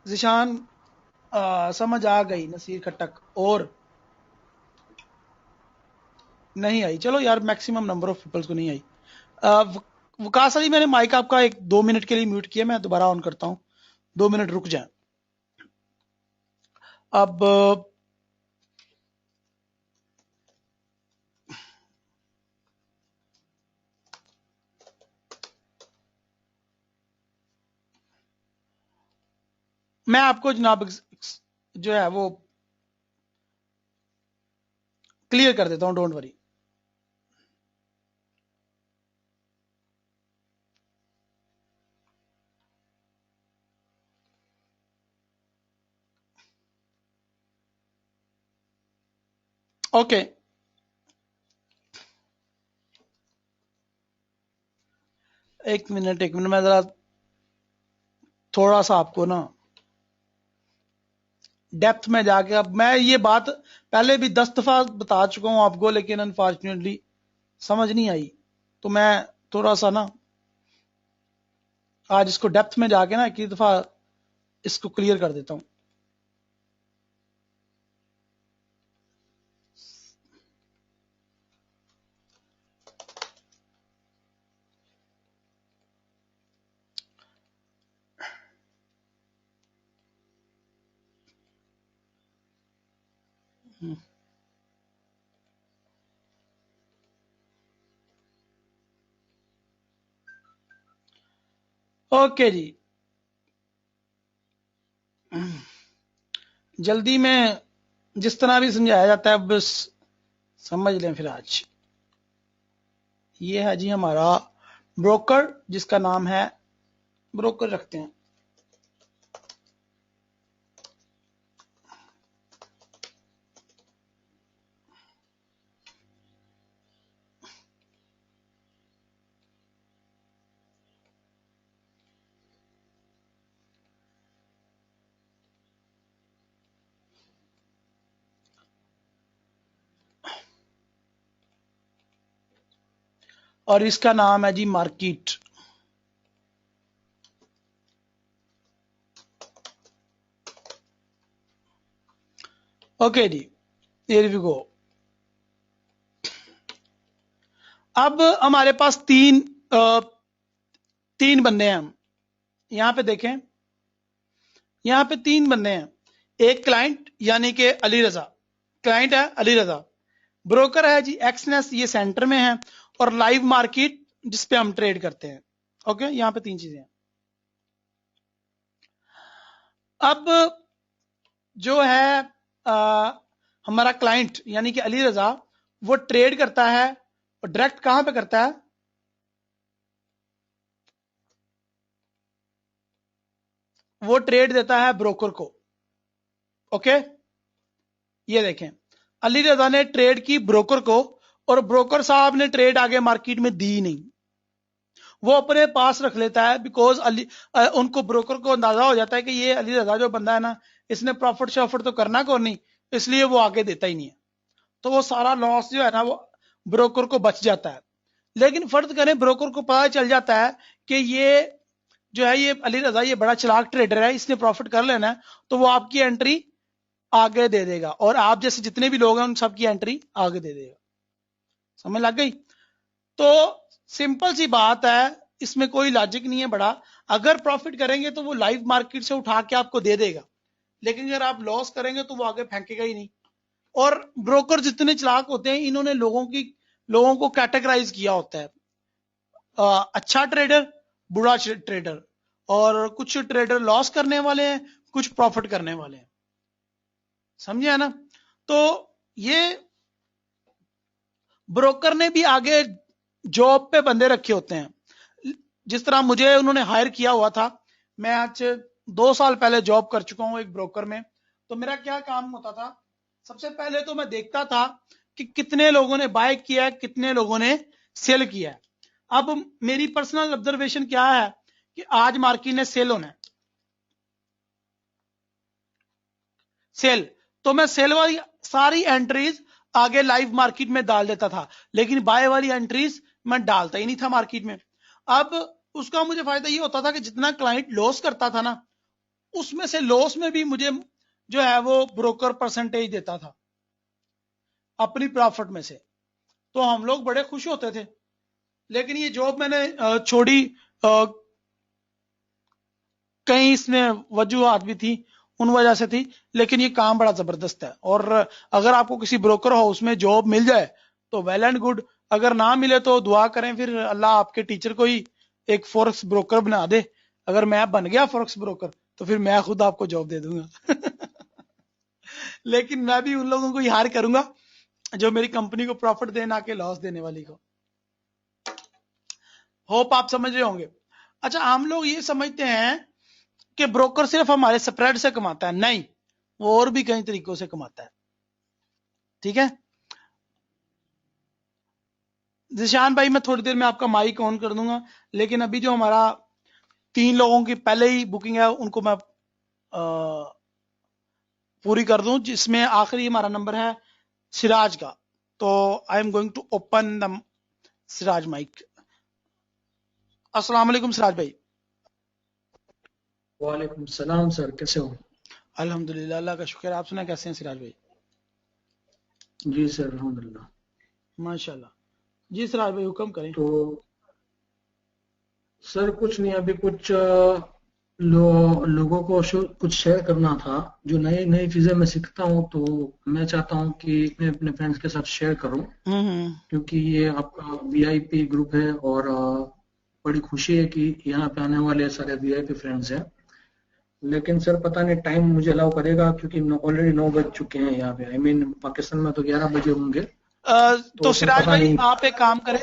जिशान समझ आ गई, नसीर खटक और नहीं आई, चलो यार मैक्सिमम नंबर ऑफ पीपल्स को नहीं आई। वकास अली, मैंने माइक आपका 1-2 मिनट के लिए म्यूट किया, मैं दोबारा ऑन करता हूं, 2 मिनट रुक जाए। अब मैं आपको जनाब जो है वो क्लियर कर देता हूं, डोंट वरी। ओके, एक मिनट मैं जरा थोड़ा सा आपको ना डेप्थ में जाके, अब मैं ये बात पहले भी 10 दफा बता चुका हूं आपको, लेकिन अनफॉर्चुनेटली समझ नहीं आई, तो मैं थोड़ा सा ना आज इसको डेप्थ में जाके ना एक दफा इसको क्लियर कर देता हूं। ओके जी, जल्दी में जिस तरह भी समझाया जाता है बस समझ लें फिर। आज ये है जी हमारा ब्रोकर, जिसका नाम है ब्रोकर रखते हैं। और इसका नाम है जी मार्केट। ओके जी, हियर वी गो। अब हमारे पास तीन बंदे हैं। यहां पे देखें, यहां पे 3 बंदे हैं। एक क्लाइंट यानी कि अली रजा, क्लाइंट है अली रजा, ब्रोकर है जी एक्सनेस, ये सेंटर में है, और लाइव मार्केट जिसपे हम ट्रेड करते हैं। ओके, यहां पे 3 चीजें हैं। अब जो है हमारा क्लाइंट यानी कि अली रजा, वो ट्रेड करता है और डायरेक्ट कहां पे करता है? वो ट्रेड देता है ब्रोकर को। ओके, ये देखें, अली रजा ने ट्रेड की ब्रोकर को, और ब्रोकर साहब ने ट्रेड आगे मार्केट में दी नहीं, वो अपने पास रख लेता है, बिकॉज उनको ब्रोकर को अंदाजा हो जाता है कि ये अली रजा जो बंदा है ना, इसने प्रॉफिट शॉफिट तो करना को नहीं, इसलिए वो आगे देता ही नहीं है। तो वो सारा लॉस जो है ना वो ब्रोकर को बच जाता है। लेकिन फर्ज करें ब्रोकर को पता चल जाता है कि ये जो है ये अली रजा ये बड़ा चालाक ट्रेडर है, इसने प्रॉफिट कर लेना है, तो वो आपकी एंट्री आगे दे देगा, और आप जैसे जितने भी लोग हैं उन सबकी एंट्री आगे दे देगा। समझ लग गई? तो सिंपल सी बात है, इसमें कोई लॉजिक नहीं है बड़ा। अगर प्रॉफिट करेंगे तो वो लाइव मार्केट से उठा के आपको दे देगा, लेकिन अगर आप लॉस करेंगे तो वो आगे फेंकेगा ही नहीं। और ब्रोकर जितने चालाक होते हैं, इन्होंने लोगों को कैटेगराइज किया होता है, अच्छा ट्रेडर, बुरा ट्रेडर, और कुछ ट्रेडर लॉस करने वाले हैं, कुछ प्रॉफिट करने वाले हैं। समझे ना? तो ये ब्रोकर ने भी आगे जॉब पे बंदे रखे होते हैं। जिस तरह मुझे उन्होंने हायर किया हुआ था, मैं आज 2 साल पहले जॉब कर चुका हूं एक ब्रोकर में। तो मेरा क्या काम होता था, सबसे पहले तो मैं देखता था कि कितने लोगों ने बाय किया है, कितने लोगों ने सेल किया है। अब मेरी पर्सनल ऑब्जर्वेशन क्या है कि आज मार्केट ने सेल होना है, सेल, तो मैं सेल वाली सारी एंट्रीज आगे लाइव मार्केट में डाल देता था, लेकिन बाय वाली एंट्रीज मैं डालता ही नहीं था मार्केट में। अब उसका मुझे फायदा ये होता था कि जितना क्लाइंट लॉस करता था ना, उसमें से लॉस में भी मुझे जो है वो ब्रोकर परसेंटेज देता था अपनी प्रॉफिट में से, तो हम लोग बड़े खुश होते थे। लेकिन ये जॉब मैंने छोड़ी, कहीं इसमें वजूहत भी थी, उन वजह से थी, लेकिन ये काम बड़ा जबरदस्त है। और अगर आपको किसी ब्रोकर हाउस में जॉब मिल जाए तो वेल एंड गुड, अगर ना मिले तो दुआ करें, फिर अल्लाह आपके टीचर को ही एक फॉरेक्स ब्रोकर बना दे। अगर मैं बन गया फॉरेक्स ब्रोकर तो फिर मैं खुद आपको जॉब दे दूंगा लेकिन मैं भी उन लोगों को ही हायर करूंगा जो मेरी कंपनी को प्रॉफिट दे, ना कि लॉस देने वाली को। होप आप समझ रहे होंगे। अच्छा, हम लोग ये समझते हैं कि ब्रोकर सिर्फ हमारे स्प्रेड से कमाता है, नहीं, वो और भी कई तरीकों से कमाता है। ठीक है, जिशान भाई, मैं थोड़ी देर में आपका माइक ऑन कर दूंगा, लेकिन अभी जो हमारा 3 लोगों की पहले ही बुकिंग है उनको मैं पूरी कर दूं, जिसमें आखिरी हमारा नंबर है सिराज का। तो I am going to open the Siraj mic. अस्सलाम वालेकुम सिराज भाई। वालेकुम सलाम सर, कैसे हो? अल्हम्दुलिल्लाह, अल्लाह का शुक्र है। आप सुना कैसे हैं सिराज भाई? जी सर, अल्हम्दुलिल्लाह। माशाल्लाह। जी सिराज भाई, हुक्म करें। तो सर कुछ नहीं, अभी कुछ लोगों को कुछ शेयर करना था। जो नई नई चीजें मैं सीखता हूँ तो मैं चाहता हूँ कि मैं अपने फ्रेंड्स के साथ शेयर करूँ, क्योंकि ये आपका वीआईपी ग्रुप है और बड़ी खुशी है कि यहाँ पे आने वाले सारे वीआईपी फ्रेंड्स हैं। लेकिन सर पता नहीं टाइम मुझे अलाउ करेगा, क्योंकि ऑलरेडी 9 बज चुके हैं यहाँ पे। आई मीन पाकिस्तान में तो 11 बजे होंगे। तो सर सिराज पता भाई, नहीं। आप एक काम करें,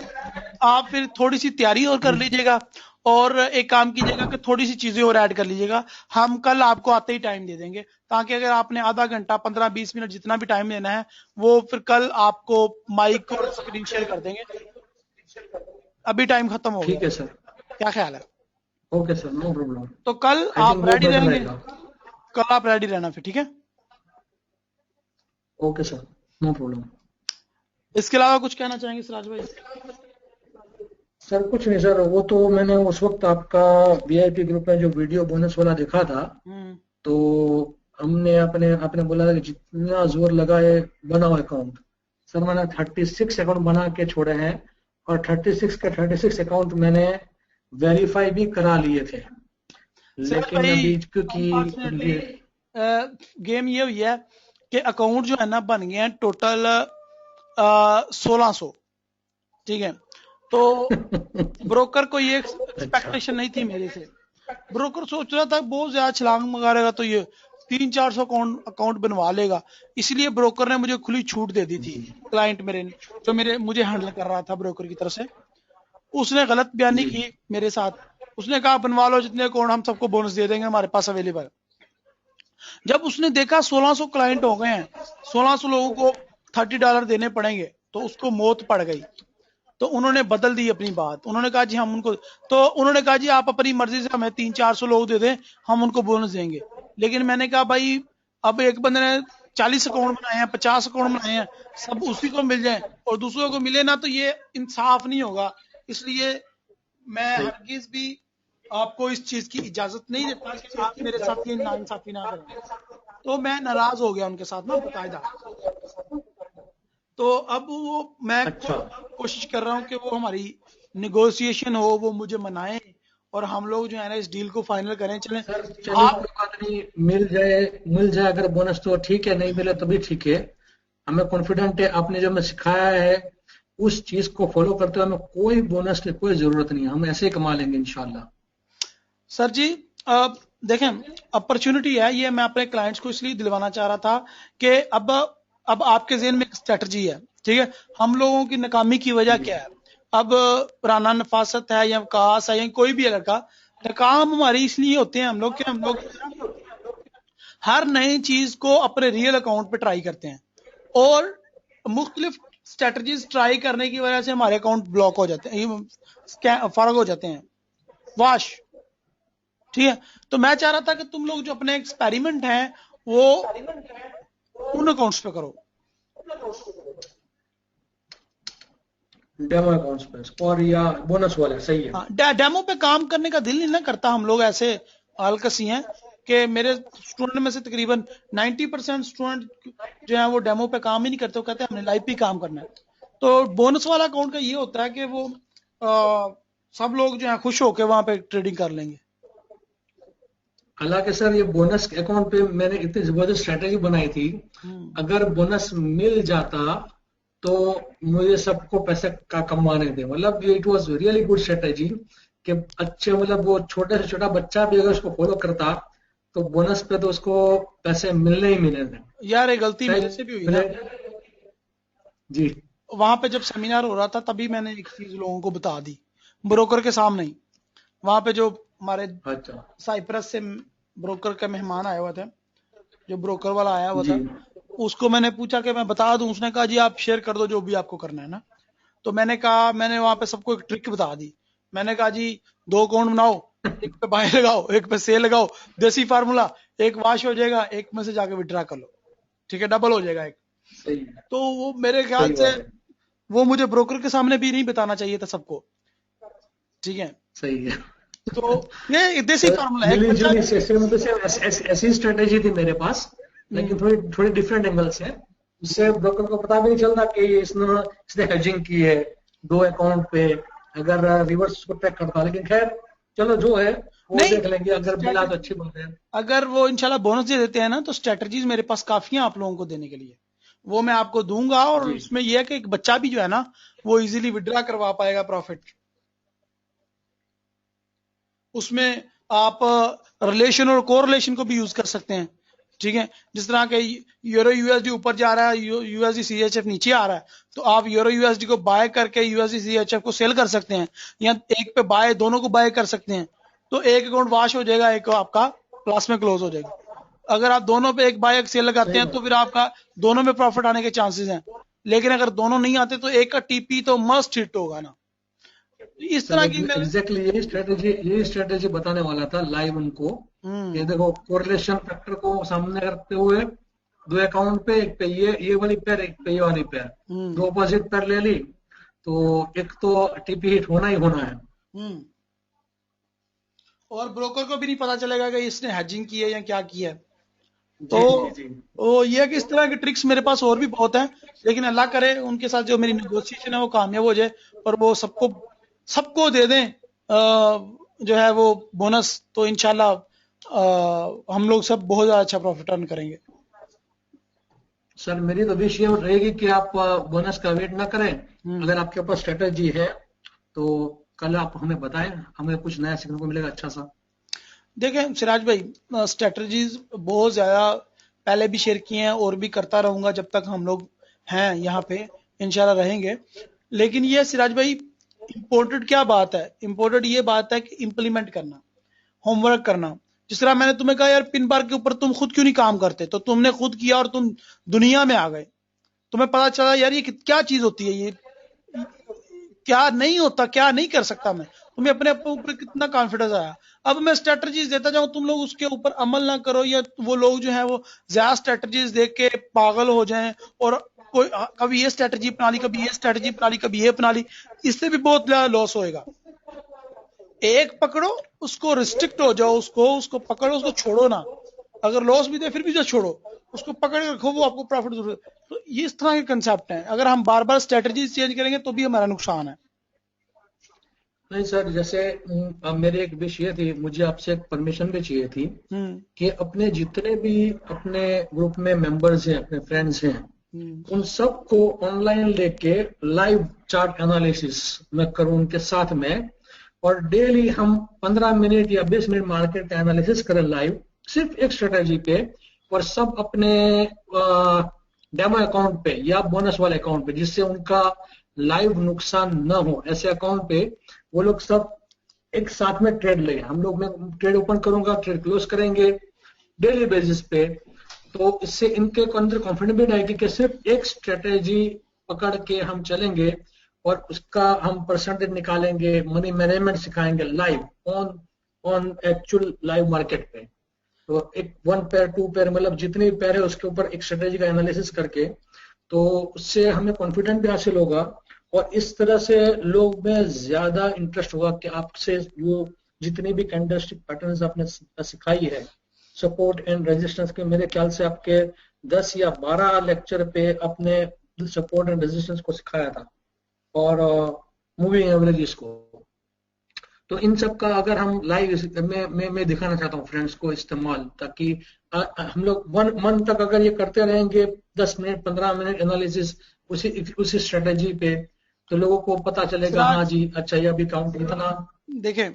आप फिर थोड़ी सी तैयारी और कर लीजिएगा, और एक काम कीजिएगा कि थोड़ी सी चीजें और ऐड कर लीजिएगा। हम कल आपको आते ही टाइम दे देंगे, ताकि अगर आपने आधा घंटा 15-20 मिनट जितना भी टाइम लेना है, वो फिर कल आपको माइक और स्क्रीन शेयर कर देंगे। अभी टाइम खत्म हो ठीक गया, है सर। क्या ख्याल है? Okay sir, no problem. तो कल आई आप थिंक वो रेडी बेटर रहेंगे? रहेगा। कल आप रेडी रहना फिर, ठीक है? Okay sir, no problem. इसके अलावा कुछ कहना चाहेंगे सिराज भाई? सर कुछ नहीं सर, वो तो मैंने उस वक्त आपका वीआईपी ग्रुप में जो वीडियो बोनस वाला देखा था, तो हमने आपने बोला था कि जितना जोर लगाए बनाओ अकाउंट। सर मैंने 36 अकाउंट बना के छोड़े हैं, और 36 के 36 अकाउंट मैंने वेरीफाई भी करा लिए थे। लेकिन अभी क्योंकि गेम ये हुई है कि अकाउंट जो है ना बन गए हैं टोटल 1600, ठीक है? तो ब्रोकर को ये एक्सपेक्टेशन नहीं थी मेरे से। ब्रोकर सोच रहा था बहुत ज्यादा छलांग मारेगा तो ये 300-400 अकाउंट बनवा लेगा, इसलिए ब्रोकर ने मुझे खुली छूट दे दी थी। क्लाइंट जो मुझे हैंडल कर रहा था ब्रोकर की तरफ से, उसने गलत बयानी की मेरे साथ। उसने कहा बनवा लो जितने अकाउंट, हम सबको बोनस दे देंगे, हमारे पास अवेलेबल। जब उसने देखा 1600 क्लाइंट हो गए हैं, 1600 लोगों को $30 देने पड़ेंगे, तो उसको मौत पड़ गई। तो उन्होंने बदल दी अपनी बात। उन्होंने कहा जी हम उनको, तो उन्होंने कहा जी आप अपनी मर्जी से हमें 300-400 लोग दे दें, हम उनको बोनस देंगे। लेकिन मैंने कहा भाई, अब एक बंदे ने 40 अकाउंट बनाए हैं, 50 अकाउंट बनाए हैं, सब उसी को मिल जाए और दूसरों को मिले ना, तो ये इंसाफ नहीं होगा। इसलिए मैं हरगिज भी आपको इस चीज की इजाजत नहीं देता कि आप मेरे साथ ये नाइंसाफी ना करें। तो मैं नाराज हो गया उनके साथ ना बकायदा। तो अब वो मैं कोशिश कर रहा हूँ कि वो हमारी निगोशिएशन हो, वो मुझे मनाए और हम लोग जो है ना इस डील को फाइनल करें। चलें सर चलिए, कोई बात नहीं, मिल जाए अगर बोनस तो ठीक है, नहीं मिले तो भी ठीक है। हमें कॉन्फिडेंट है आपने जो हमें सिखाया है उस चीज को फॉलो करते हुए हमें कोई बोनस की कोई जरूरत नहीं है, हम ऐसे ही कमा लेंगे इंशाल्लाह। सर जी, देखें, अपॉर्चुनिटी है ये, मैं अपने क्लाइंट्स को इसलिए दिलवाना चाह रहा था कि अब आपके ज़हन में एक स्ट्रेटजी है, ठीक है? हम लोगों की नाकामी की वजह क्या है? अब राना नफासत है या वकास है या कोई भी लड़का, नाकाम हमारी इसलिए होते हैं हम लोग कि हम लोग हर नई चीज को अपने रियल अकाउंट पे ट्राई करते हैं, और मुख्तलिफ स्ट्रेटजीज ट्राई करने की वजह से हमारे अकाउंट ब्लॉक हो जाते हैं, फर्क हो जाते हैं, वाश। ठीक है? तो मैं चाह रहा था कि तुम लोग जो अपने एक्सपेरिमेंट हैं वो उन अकाउंट्स पे करो, डेमो अकाउंट्स पे और या बोनस वाले। सही है। डेमो पे काम करने का दिल नहीं ना करता। हम लोग ऐसे आलकसी हैं कि मेरे स्टूडेंट में से तकरीबन 90% स्टूडेंट जो है वो डेमो पे काम ही नहीं करते, वो कहते हैं हमने लाइव पे काम करना है। तो बोनस वाला अकाउंट का ये होता है कि वो सब लोग जो है खुश होकर वहां पे ट्रेडिंग कर लेंगे। हालांकि सर ये बोनस अकाउंट पे मैंने इतनी जबरदस्त स्ट्रेटेजी बनाई थी, अगर बोनस मिल जाता तो मुझे सबको पैसे का कमाने दे। मतलब it was really good strategy कि अच्छे, मतलब वो छोटे से छोटा बच्चा भी अगर उसको फॉलो करता तो बोनस पे तो उसको पैसे मिलने ही मिलने थे। यार ये गलती मेरे से भी हुई ना जी। वहां पे जब सेमिनार हो रहा था तभी मैंने एक चीज लोगों को बता दी, ब्रोकर के सामने ही। वहां पे जो हमारे साइप्रस से ब्रोकर का मेहमान आया हुआ था, जो ब्रोकर वाला आया हुआ था, उसको मैंने पूछा कि मैं बता दूं? उसने कहा जी आप शेयर कर दो जो भी आपको करना है ना। तो मैंने वहां पे सबको एक ट्रिक बता दी। मैंने कहा जी 2 अकाउंट बनाओ, एक पे बाय लगाओ, एक पे सेल लगाओ, देसी फार्मूला, एक वाश हो जाएगा, एक में से जाके विड्रा कर लो, ठीक है, डबल हो जाएगा एक। सही है, तो वो मेरे ख्याल सही से बात है, वो मुझे ब्रोकर के सामने भी नहीं बताना चाहिए था सबको, ठीक है। सही है। तो ये देसी फार्मूला है, एक मिली बच्चा। जुली ऐसी स्ट्रेटेजी थी मेरे पास, लेकिन थोड़ी थोड़ी डिफरेंट एंगल से, जिससे ब्रोकर को पता भी नहीं चलता कि इसने हेजिंग की है 2 अकाउंट पे, अगर रिवर्स उसको ट्रैक करता। लेकिन खैर चलो जो है वो नहीं, देख लेंगे, अगर मिला तो अच्छी बात है। अगर वो इंशाल्लाह बोनस दे देते हैं ना, तो स्ट्रेटजीज मेरे पास काफी हैं आप लोगों को देने के लिए, वो मैं आपको दूंगा। और जी उसमें यह है कि एक बच्चा भी जो है ना, वो इजीली विड्रा करवा पाएगा प्रॉफिट। उसमें आप रिलेशन और कोरिलेशन को भी यूज कर सकते हैं, ठीक है। जिस तरह के यूरो यूएसडी ऊपर जा रहा है, यूएसडी सीएचएफ नीचे आ रहा है, तो आप यूरो यूएसडी को बाय करके यूएसडी सीएचएफ को सेल कर सकते हैं, या एक पे बाय, दोनों को बाय कर सकते हैं। तो एक अकाउंट वॉश हो जाएगा, एक आपका प्लस में क्लोज हो जाएगा। अगर आप दोनों पे एक बाय एक सेल लगाते हैं तो फिर आपका दोनों में प्रॉफिट आने के चांसेस हैं। लेकिन अगर दोनों नहीं आते तो एक का टीपी तो मस्ट हिट होगा ना। इस तरह की एग्जैक्टली यही स्ट्रेटेजी बताने वाला था लाइव उनको, कि देखो कोरिलेशन फैक्टर को सामने करते हुए 2 अकाउंट पे, एक पे ये वाली पेयर, एक पे ये वाली पेयर, 2 अपोजिट पेयर ले ली, तो एक तो टीपी हिट होना ही होना है। और ब्रोकर को भी नहीं पता चलेगा कि इसने हेजिंग की है या क्या किया है। तो वो ये है कि इस तरह की ट्रिक्स मेरे पास और भी बहुत हैं, लेकिन अल्लाह करे उनके साथ जो मेरी नेगोशिएशन है वो कामयाब हो जाए और वो सबको दे दें जो है वो बोनस, तो इंशाल्लाह हम लोग सब बहुत ज्यादा अच्छा प्रॉफिट अर्न करेंगे। सर मेरी तो विश ये रहेगी कि आप बोनस का वेट ना करें, अगर आपके पास स्ट्रेटेजी है तो कल आप हमें बताएं, हमें कुछ नया सीखने को मिलेगा अच्छा सा। देखें सिराज भाई, स्ट्रेटजीज बहुत ज्यादा पहले भी शेयर किए हैं और भी करता रहूंगा जब तक हम लोग हैं यहाँ पे, इंशाल्लाह रहेंगे। लेकिन ये सिराज भाई इम्पोर्टेंट क्या बात है, इम्पोर्टेंट ये बात है कि इम्प्लीमेंट करना, होमवर्क करना। जिस तरह मैंने तुम्हें कहा यार पिन बार के ऊपर तुम खुद क्यों नहीं काम करते, तो तुमने खुद किया और तुम दुनिया में आ गए, तुम्हें पता चला यार ये क्या चीज होती है, ये क्या नहीं होता, क्या नहीं कर सकता मैं, तुम्हें अपने ऊपर कितना कॉन्फिडेंस आया। अब मैं स्ट्रेटजीज देता जाऊं, तुम लोग उसके ऊपर अमल ना करो, या वो लोग जो है वो ज्यादा स्ट्रेटजीज देख के पागल हो जाएं और कोई कभी ये स्ट्रेटजी अपना ली, कभी ये स्ट्रेटजी अपना ली, कभी ये अपना ली, इससे भी बहुत लॉस होएगा। एक पकड़ो उसको, रिस्ट्रिक्ट हो जाओ, उसको पकड़ो, उसको छोड़ो ना, अगर लॉस भी दे फिर भी जो छोड़ो, उसको पकड़ के रखो, वो आपको प्रॉफिट जरूर। तो ये इस तरह के कंसेप्ट हैं, अगर हम बार बार स्ट्रेटजीज चेंज करेंगे तो भी हमारा नुकसान है। नहीं सर, जैसे मेरी एक विश ये थी, मुझे आपसे एक परमिशन भी चाहिए थी कि अपने जितने भी अपने ग्रुप में मेंबर्स हैं, अपने फ्रेंड्स हैं, उन सबको ऑनलाइन लेके लाइव चार्ट एनालिसिस मैं करूं उनके साथ में, और डेली हम 15 मिनट या 20 मिनट मार्केट का एनालिसिस करें लाइव, सिर्फ एक स्ट्रेटेजी पे, और सब अपने डेमो अकाउंट पे या बोनस वाले अकाउंट पे, जिससे उनका लाइव नुकसान न हो, ऐसे अकाउंट पे वो लोग सब एक साथ में ट्रेड ले। हम लोग, मैं ट्रेड ओपन करूंगा, ट्रेड क्लोज करेंगे डेली बेसिस पे, तो इससे इनके अंदर कॉन्फिडेंस भी रहेगी कि सिर्फ एक स्ट्रेटेजी पकड़ के हम चलेंगे और उसका हम परसेंटेज निकालेंगे, मनी मैनेजमेंट सिखाएंगे live on actual live market पे। तो एक 1 पेयर 2 पेयर, मतलब जितने पेयर है उसके ऊपर एक स्ट्रेटेजी का एनालिसिस करके, तो उससे हमें कॉन्फिडेंस भी हासिल होगा, और इस तरह से लोग में ज्यादा इंटरेस्ट होगा कि आपसे वो जितनी भी कैंडलस्टिक पैटर्न्स आपने सिखाई है, सपोर्ट एंड रेजिस्टेंस के, मेरे ख्याल से आपके 10 या 12 लेक्चर पे अपने सपोर्ट एंड रेजिस्टेंस को सिखाया था, और मूविंग एवरेजेस को। तो इन सब का अगर हम लाइव मैं दिखाना चाहता हूँ फ्रेंड्स को इस्तेमाल, ताकि हम लोग 1 मंथ तक अगर ये करते रहेंगे 10 मिनट 15 मिनट एनालिसिस उसी स्ट्रेटेजी पे, तो लोगों को पता चलेगा हाँ जी अच्छा ये अभी काउंट इतना। देखें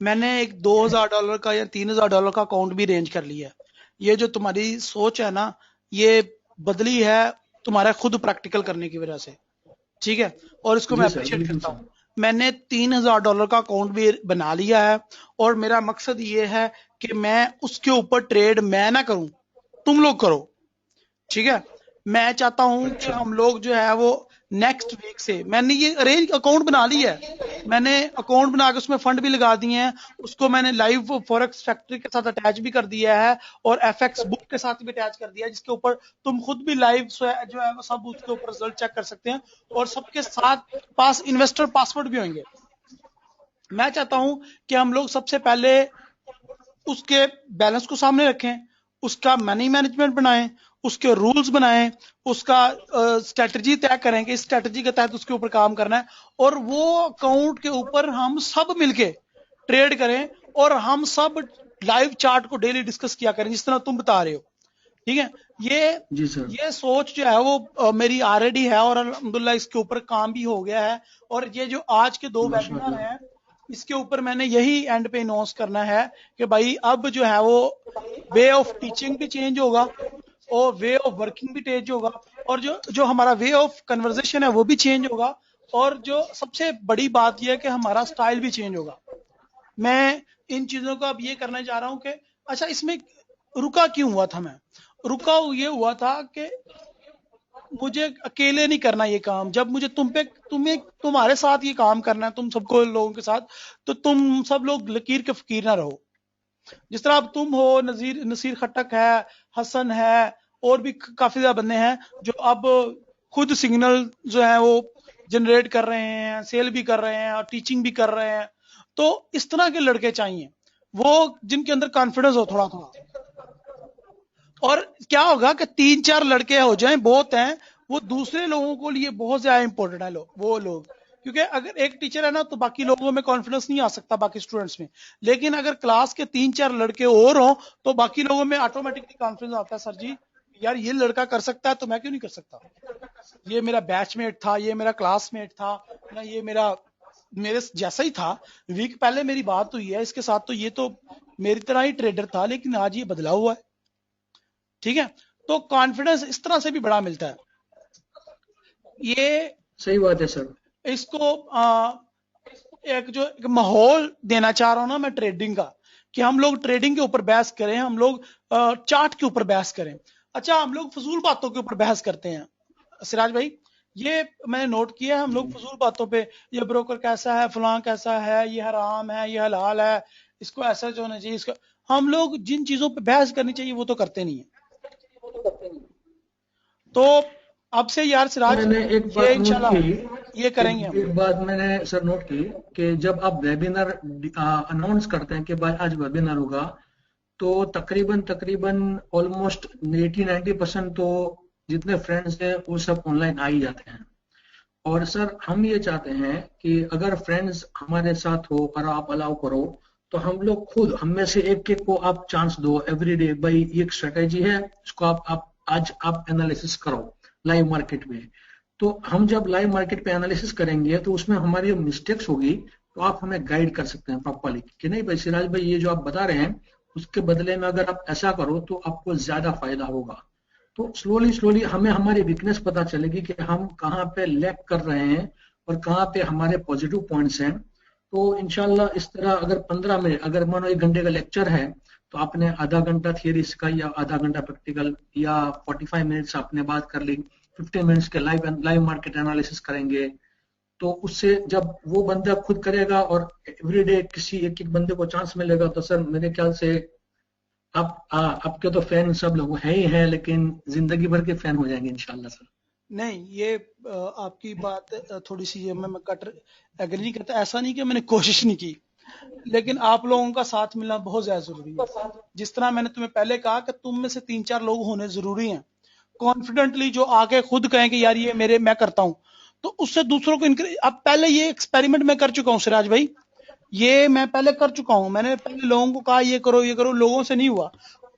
मैंने एक $2000 का या $3000 का अकाउंट भी रेंज कर लिया है। ये जो तुम्हारी सोच है ना, ये बदली है तुम्हारा खुद प्रैक्टिकल करने की वजह से, ठीक है, और इसको मैं अप्रिशिएट करता हूँ। मैंने $3000 का अकाउंट भी बना लिया है, और मेरा मकसद ये है कि मैं उसके ऊपर ट्रेड मैं ना करूं, तुम लोग करो, ठीक है। मैं चाहता हूं कि हम लोग जो है वो नेक्स्ट वीक से मैंने ये अरेंज अकाउंट बना लिया है, मैंने अकाउंट बना के उसमें फंड भी लगा दिए हैं, उसको मैंने लाइव फॉरेक्स फैक्ट्री के साथ अटैच भी कर दिया है और एफएक्स बुक के साथ भी अटैच कर दिया है, जिसके ऊपर तुम खुद भी लाइव जो है वो सब उसके ऊपर रिजल्ट चेक कर सकते हैं और सबके साथ पास इन्वेस्टर पासवर्ड भी होंगे। मैं चाहता हूं कि हम लोग सबसे पहले उसके बैलेंस को सामने रखें, उसका मनी मैनेजमेंट बनाएं, उसके रूल्स बनाएं, उसका स्ट्रेटजी तय करें कि इस स्ट्रेटजी के तहत उसके ऊपर काम करना है और वो अकाउंट के ऊपर हम सब मिलके ट्रेड करें और हम सब लाइव चार्ट को डेली डिस्कस किया करें जिस तरह तुम बता रहे हो। ठीक है, ये सोच जो है वो मेरी ऑलरेडी है और अल्हम्दुलिल्लाह इसके ऊपर काम भी हो गया है। और ये जो आज के 2 वेबिनार हैं इसके ऊपर मैंने यही एंड पे अनाउंस करना है कि भाई अब जो है वो वे ऑफ टीचिंग भी चेंज होगा और वे ऑफ वर्किंग भी चेंज होगा और जो हमारा वे ऑफ कन्वर्सेशन है वो भी चेंज होगा और जो सबसे बड़ी बात यह है कि हमारा स्टाइल भी चेंज होगा। मैं इन चीजों को अब ये करने जा रहा हूं कि अच्छा इसमें रुका क्यों हुआ था, मैं रुका ये हुआ था कि मुझे अकेले नहीं करना ये काम, जब मुझे तुम्हारे साथ ये काम करना है, तुम सबको लोगों के साथ, तो तुम सब लोग लकीर के फकीर ना रहो। जिस तरह अब तुम हो, नसीर खट्टक है, हसन है और भी काफी ज्यादा बंदे हैं जो अब खुद सिग्नल जो है वो जनरेट कर रहे हैं, सेल भी कर रहे हैं और टीचिंग भी कर रहे हैं। तो इस तरह के लड़के चाहिए, वो जिनके अंदर कॉन्फिडेंस हो थोड़ा थोड़ा। और क्या होगा कि 3-4 लड़के हो जाएं बहुत हैं, वो दूसरे लोगों को लिए बहुत ज्यादा इंपॉर्टेंट है वो लोग, क्योंकि अगर एक टीचर है ना तो बाकी लोगों में कॉन्फिडेंस नहीं आ सकता बाकी स्टूडेंट्स में, लेकिन अगर क्लास के 3-4 लड़के और हो तो बाकी लोगों में ऑटोमेटिकली कॉन्फिडेंस आता है, सर जी यार ये लड़का कर सकता है तो मैं क्यों नहीं कर सकता, ये मेरा बैचमेट था, ये मेरा क्लासमेट था ना, ये मेरे जैसा ही था, वीक पहले मेरी बात हुई है इसके साथ, तो ये तो मेरी तरह ही ट्रेडर था लेकिन आज ये बदला हुआ है। ठीक है, तो कॉन्फिडेंस इस तरह से भी बड़ा मिलता है। ये सही बात है सर। इसको एक माहौल देना चाह रहा हूं ना मैं ट्रेडिंग का, कि हम लोग ट्रेडिंग के ऊपर बहस करें, हम लोग चार्ट के ऊपर बहस करें। अच्छा, हम लोग फजूल बातों के ऊपर बहस करते हैं सिराज भाई, ये मैंने नोट किया है, हम लोग फजूल बातों पे, ये ब्रोकर कैसा है, फलां कैसा है, ये हराम है, ये हलाल है, इसको ऐसा जो होना चाहिए, इसका हम लोग जिन चीजों पे बहस करनी चाहिए वो तो करते नहीं है। तो अब से यार सिराज मैंने एक बात इंशाल्लाह ये करेंगे हम। एक बात मैंने सर नोट की कि जब आप वेबिनार अनाउंस करते हैं कि भाई आज वेबिनार होगा, तो तकरीबन ऑलमोस्ट 80-90% तो जितने फ्रेंड्स हैं वो सब ऑनलाइन आ ही जाते हैं। और सर हम ये चाहते हैं कि अगर फ्रेंड्स हमारे साथ हो और आप अलाउ करो तो हम लोग खुद, हम में से एक को आप चांस दो एवरीडे, भाई ये एक स्ट्रेटेजी है, इसको आप आज आप एनालिसिस करो लाइव मार्केट में। तो हम जब लाइव मार्केट पे एनालिसिस करेंगे तो उसमें हमारी मिस्टेक्स होगी तो आप हमें गाइड कर सकते हैं प्रॉपरली कि नहीं भाई सिराज भाई ये जो आप बता रहे हैं उसके बदले में अगर आप ऐसा करो तो आपको ज्यादा फायदा होगा। तो स्लोली हमें हमारी वीकनेस पता चलेगी कि हम कहाँ पे लैक कर रहे हैं और कहाँ पे हमारे पॉजिटिव पॉइंट्स हैं। तो इंशाल्लाह इस तरह अगर 15 मिनट, अगर मानो 1 घंटे का लेक्चर है तो आपने आधा घंटा थियरी सिखाई या आधा घंटा प्रैक्टिकल, या 45 मिनट्स आपने बात कर ली, 15 मिनट्स के लाइव मार्केट एनालिसिस करेंगे। तो उससे जब वो बंदा खुद करेगा और एवरीडे किसी एक बंदे को चांस मिलेगा तो सर मेरे ख्याल से आपके तो फैन सब लोग हैं ही हैं, लेकिन जिंदगी भर के फैन हो जाएंगे इंशाल्लाह सर। नहीं, ये आपकी बात थोड़ी सी मैं कट एग्री नहीं करता, ऐसा नहीं कि मैंने कोशिश नहीं की, लेकिन आप लोगों का साथ मिलना बहुत ज्यादा जरूरी है। जिस तरह मैंने तुम्हें पहले कहा कि तुम में से 3-4 लोग होने जरूरी हैं कॉन्फिडेंटली, जो आके खुद कहें कि यार ये मैं करता हूं, तो उससे दूसरों को इनकरेज। अब पहले ये एक्सपेरिमेंट मैं कर चुका हूं सिराज भाई, ये मैं पहले कर चुका हूं, मैंने पहले लोगों को कहा ये करो, लोगों से नहीं हुआ,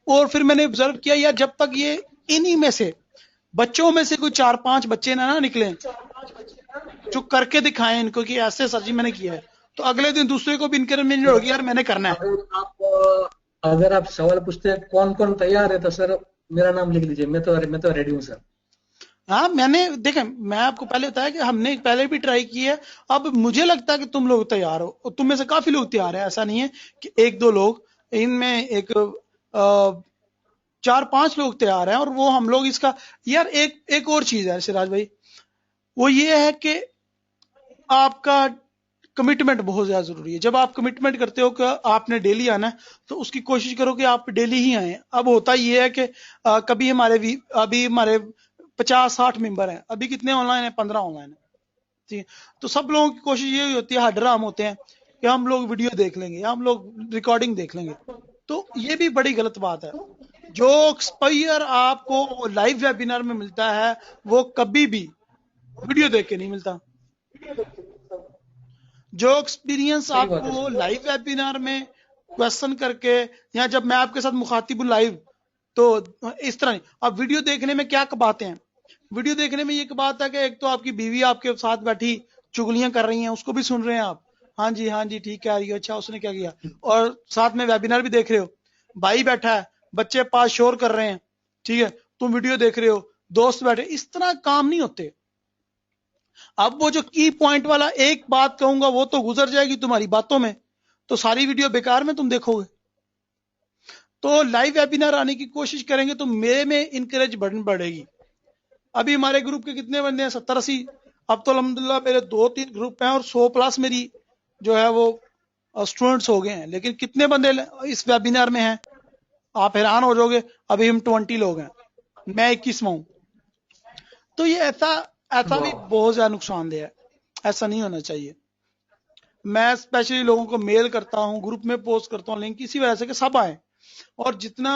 और फिर मैंने ऑब्जर्व किया यार जब तक ये इन्हीं में से बच्चों में से कोई 4-5 बच्चे ना निकले जो करके दिखाएं इनको कि ऐसे सर जी मैंने किया है, तो अगले दिन दूसरे को भी इनकरेजमेंट होगी यार मैंने करना है। अगर आप सवाल पूछते हैं कौन कौन तैयार है तो सर मेरा नाम लिख लीजिए, मैं तो रेडी हूँ सर। हाँ, मैं आपको पहले बताया कि हमने पहले भी ट्राई की है, अब मुझे लगता है कि तुम लोग तैयार हो, और तुम में से काफी लोग तैयार है, ऐसा नहीं है कि 1-2 लोग, इनमें 4-5 लोग तैयार हैं, और वो हम लोग इसका यार एक और चीज है सिराज भाई, वो ये है कि आपका कमिटमेंट बहुत ज्यादा जरूरी है। जब आप कमिटमेंट करते हो कि आपने डेली आना है, तो उसकी कोशिश करो कि आप डेली ही आए। अब होता ये है कि कभी अभी हमारे 50-60 मेंबर हैं, अभी कितने ऑनलाइन है? 15 ऑनलाइन है, ठीक है। तो सब लोगों की कोशिश यही होती है, हड्राम होते हैं कि हम लोग वीडियो देख लेंगे, हम लोग रिकॉर्डिंग देख लेंगे। तो ये भी बड़ी गलत बात है। जो एक्सपायर आपको लाइव वेबिनार में मिलता है, वो कभी भी वीडियो देख के नहीं मिलता। जो एक्सपीरियंस आपको लाइव वेबिनार में क्वेश्चन करके, या जब मैं आपके साथ मुखातिब हूं लाइव, तो इस तरह नहीं। अब वीडियो देखने में क्या बातें हैं? वीडियो देखने में ये बात है कि एक तो आपकी बीवी आपके साथ बैठी चुगलियां कर रही हैं, उसको भी सुन रहे हैं आप, हाँ जी ठीक कह रही हो, अच्छा उसने क्या किया, और साथ में वेबिनार भी देख रहे हो। भाई बैठा है, बच्चे पास शोर कर रहे हैं, ठीक है, तुम वीडियो देख रहे हो, दोस्त बैठे। इस तरह काम नहीं होते। अब वो जो की पॉइंट वाला एक बात कहूंगा, वो तो गुजर जाएगी तुम्हारी बातों में, तो सारी वीडियो बेकार में तुम देखोगे। तो लाइव वेबिनार आने की कोशिश करेंगे तो मेरे में इंकरेज बढ़ेगी। अभी हमारे ग्रुप के कितने बंदे हैं? 70-80। अब तो अल्हम्दुलिल्लाह मेरे 2-3 ग्रुप हैं और 100 प्लस मेरी जो है वो स्टूडेंट्स हो गए हैं। लेकिन कितने बंदे इस वेबिनार में हैं? आप हैरान हो जाओगे। अभी हम 20 लोग हैं, मैं 21वां हूं। तो ये ऐसा भी बहुत ज्यादा नुकसानदेह है, ऐसा नहीं होना चाहिए। मैं स्पेशली लोगों को मेल करता हूं, ग्रुप में पोस्ट करता हूं लिंक, इसी वजह से कि सब आए। और जितना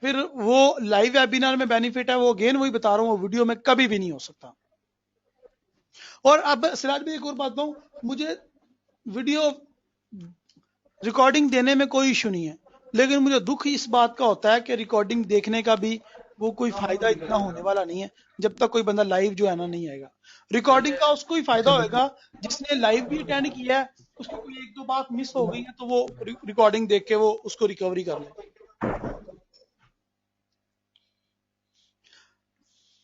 फिर वो लाइव वेबिनार में बेनिफिट है, वो अगेन वही बता रहा हूं, वो वीडियो में कभी भी नहीं हो सकता। और अब सिराज भाई एक और बात बताऊं, मुझे वीडियो रिकॉर्डिंग देने में कोई इशू नहीं है, लेकिन मुझे दुख इस बात का होता है कि रिकॉर्डिंग देखने का भी वो कोई फायदा इतना होने वाला नहीं है जब तक कोई बंदा लाइव जो है ना नहीं आएगा। रिकॉर्डिंग का उसको ही फायदा होगा जिसने लाइव भी अटेंड किया है, उसकी कोई एक दो बात मिस हो गई है तो वो रिकॉर्डिंग देख के वो उसको रिकवरी कर ले।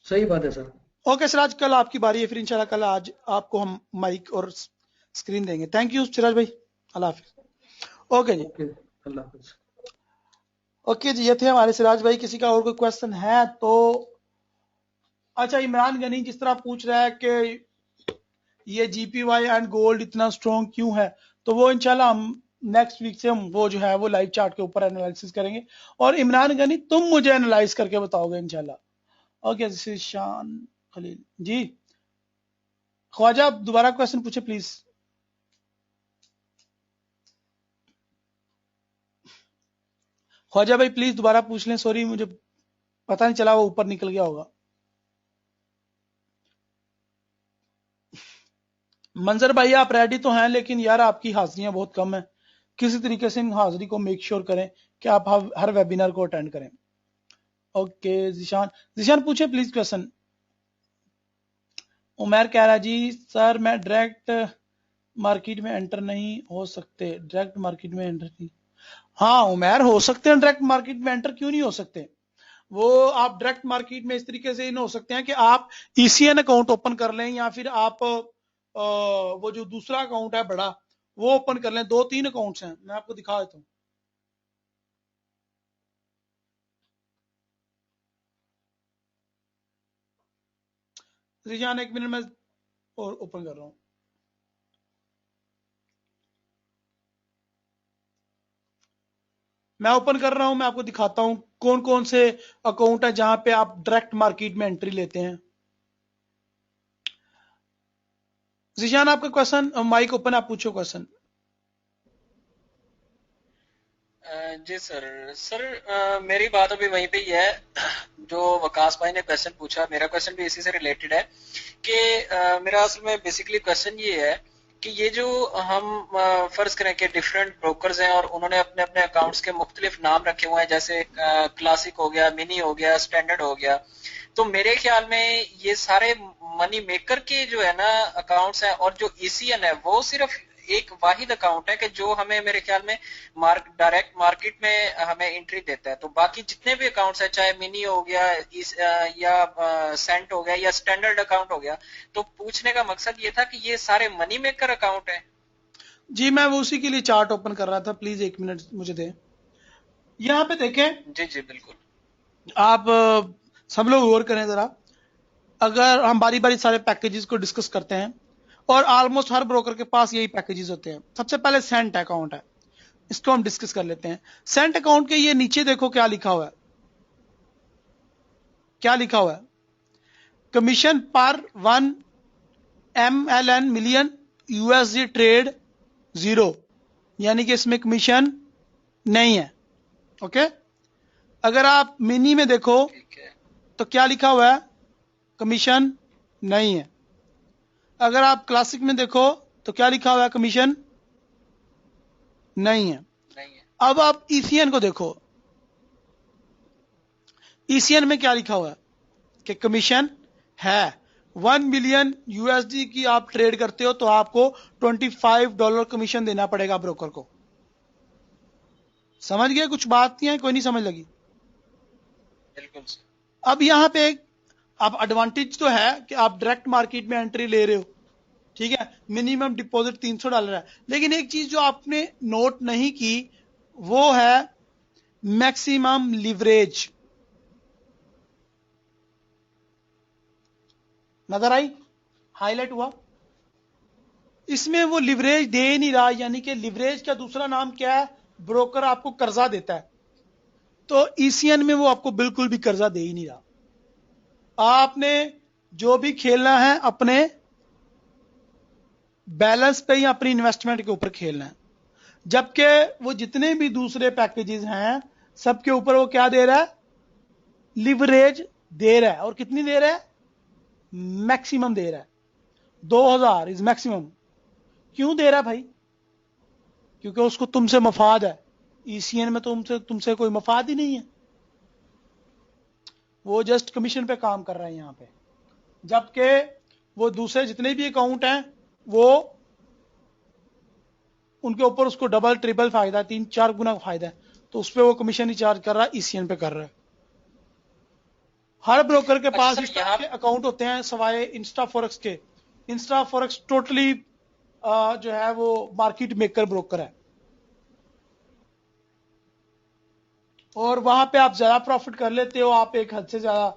सही बात है सर। ओके सिराज, कल आपकी बारी है फिर इंशाल्लाह। कल आज आपको हम माइक और स्क्रीन देंगे। थैंक यू सिराज भाई, अल्लाह हाफिज। ओके जी, अल्लाह हाफिज। ओके जी, ये थे हमारे सिराज भाई। किसी का और कोई क्वेश्चन है तो? अच्छा, इमरान गनी जिस तरह पूछ रहा है कि ये जीपीवाई एंड गोल्ड इतना स्ट्रॉन्ग क्यों है, तो वो इंशाल्लाह हम नेक्स्ट वीक से हम वो जो है वो लाइव चार्ट के ऊपर एनालिसिस करेंगे, और इमरान गनी तुम मुझे एनालाइज करके बताओगे इंशाल्लाह। ओके, दिस इज शान खलील जी। ख्वाजा, आप दोबारा क्वेश्चन पूछे प्लीज। ख्वाजा भाई प्लीज दोबारा पूछ लें, सॉरी मुझे पता नहीं चला, वो ऊपर निकल गया होगा। मंजर भाई आप रेडी तो हैं, लेकिन यार आपकी हाजिरियां बहुत कम है। किसी तरीके से इन हाजिरी को मेक श्योर करें कि आप हर वेबिनार को अटेंड करें। ओके जिशान पूछे प्लीज क्वेश्चन। उमर कह रहा जी सर मैं डायरेक्ट मार्केट में एंटर नहीं हो सकते? डायरेक्ट मार्केट में एंटर नहीं, हाँ उमर हो सकते हैं डायरेक्ट मार्केट में एंटर, क्यों नहीं हो सकते? वो आप डायरेक्ट मार्केट में इस तरीके से इन हो सकते हैं कि आप ईसीएन अकाउंट ओपन कर लें, या फिर आप वो जो दूसरा अकाउंट है बड़ा वो ओपन कर लें। 2-3 अकाउंट्स हैं, मैं आपको दिखा देता हूँ। रिजान एक मिनट में और ओपन कर रहा हूँ। मैं ओपन कर रहा हूं, मैं आपको दिखाता हूं कौन कौन से अकाउंट है जहां पे आप डायरेक्ट मार्केट में एंट्री लेते हैं। जिशान आपका क्वेश्चन, माइक ओपन, आप पूछो क्वेश्चन। जी सर मेरी बात अभी वहीं पे ही है जो वकास भाई ने क्वेश्चन पूछा। मेरा क्वेश्चन भी इसी से रिलेटेड है कि मेरा असल में बेसिकली क्वेश्चन ये है कि ये जो हम फर्ज करें कि डिफरेंट ब्रोकर्स हैं और उन्होंने अपने अपने अकाउंट्स के मुख्तलिफ नाम रखे हुए हैं, जैसे क्लासिक हो गया, मिनी हो गया, स्टैंडर्ड हो गया, तो मेरे ख्याल में ये सारे मनी मेकर के जो है ना अकाउंट्स हैं, और जो ईसीएन है वो सिर्फ एक वाहिद अकाउंट है कि जो हमें मेरे ख्याल में डायरेक्ट मार्केट में हमें एंट्री देता है। तो बाकी जितने भी अकाउंट्स है, चाहे मिनी हो गया या सेंट हो गया या स्टैंडर्ड अकाउंट हो गया, तो पूछने का मकसद ये था कि ये सारे मनी मेकर अकाउंट है। जी मैं वो उसी के लिए चार्ट ओपन कर रहा था, प्लीज एक मिनट मुझे दें। यहाँ पे देखें। जी जी बिल्कुल। आप सब लोग गौर करें जरा, अगर हम बारी बारी सारे पैकेजेस को डिस्कस करते हैं, और ऑलमोस्ट हर ब्रोकर के पास यही पैकेजेस होते हैं। सबसे पहले सेंट अकाउंट है, इसको हम डिस्कस कर लेते हैं। सेंट अकाउंट के ये नीचे देखो क्या लिखा हुआ है, क्या लिखा हुआ है, कमीशन पर 1 MLN मिलियन USD ट्रेड 0, यानी कि इसमें कमीशन नहीं है। ओके, अगर आप मिनी में देखो तो क्या लिखा हुआ है, कमीशन नहीं है। अगर आप क्लासिक में देखो तो क्या लिखा हुआ है, कमीशन नहीं है। अब आप ECN को देखो, ECN में क्या लिखा हुआ है कि कमीशन है। 1 मिलियन USD की आप ट्रेड करते हो तो आपको $25 कमीशन देना पड़ेगा ब्रोकर को। समझ गए कुछ बात नहीं है, कोई नहीं समझ लगी? बिल्कुल। अब यहां पे अब एडवांटेज तो है कि आप डायरेक्ट मार्केट में एंट्री ले रहे हो, ठीक है, मिनिमम डिपॉजिट $300 है। लेकिन एक चीज जो आपने नोट नहीं की वो है मैक्सिमम लिवरेज। नजर आई, हाईलाइट हुआ? इसमें वो लिवरेज दे नहीं रहा, यानी कि लिवरेज का दूसरा नाम क्या है, ब्रोकर आपको कर्जा देता है। तो ECN में वो आपको बिल्कुल भी कर्जा दे ही नहीं रहा। आपने जो भी खेलना है अपने बैलेंस पे या अपनी इन्वेस्टमेंट के ऊपर खेलना है। जबकि वो जितने भी दूसरे पैकेजेस हैं सबके ऊपर वो क्या दे रहा है, लिवरेज दे रहा है। और कितनी दे रहा है, मैक्सिमम दे रहा है। 2000 इज मैक्सिमम। क्यों दे रहा है भाई? क्योंकि उसको तुमसे मफाद है। ECN में तुमसे कोई मफाद ही नहीं है, वो जस्ट कमीशन पे काम कर रहा है यहां पे। जबकि वो दूसरे जितने भी अकाउंट हैं वो उनके ऊपर उसको डबल ट्रिपल फायदा, 3-4 गुना फायदा है, तो उस पर वो कमीशन ही चार्ज कर रहा है, ECN पे कर रहा है। हर ब्रोकर के पास इस तरह के अकाउंट होते हैं सवाए इंस्टा फॉरेक्स के। इंस्टा फॉरेक्स टोटली जो है वो मार्केट मेकर ब्रोकर है, और वहां पे आप ज्यादा प्रॉफिट कर लेते हो, आप एक हद से ज्यादा,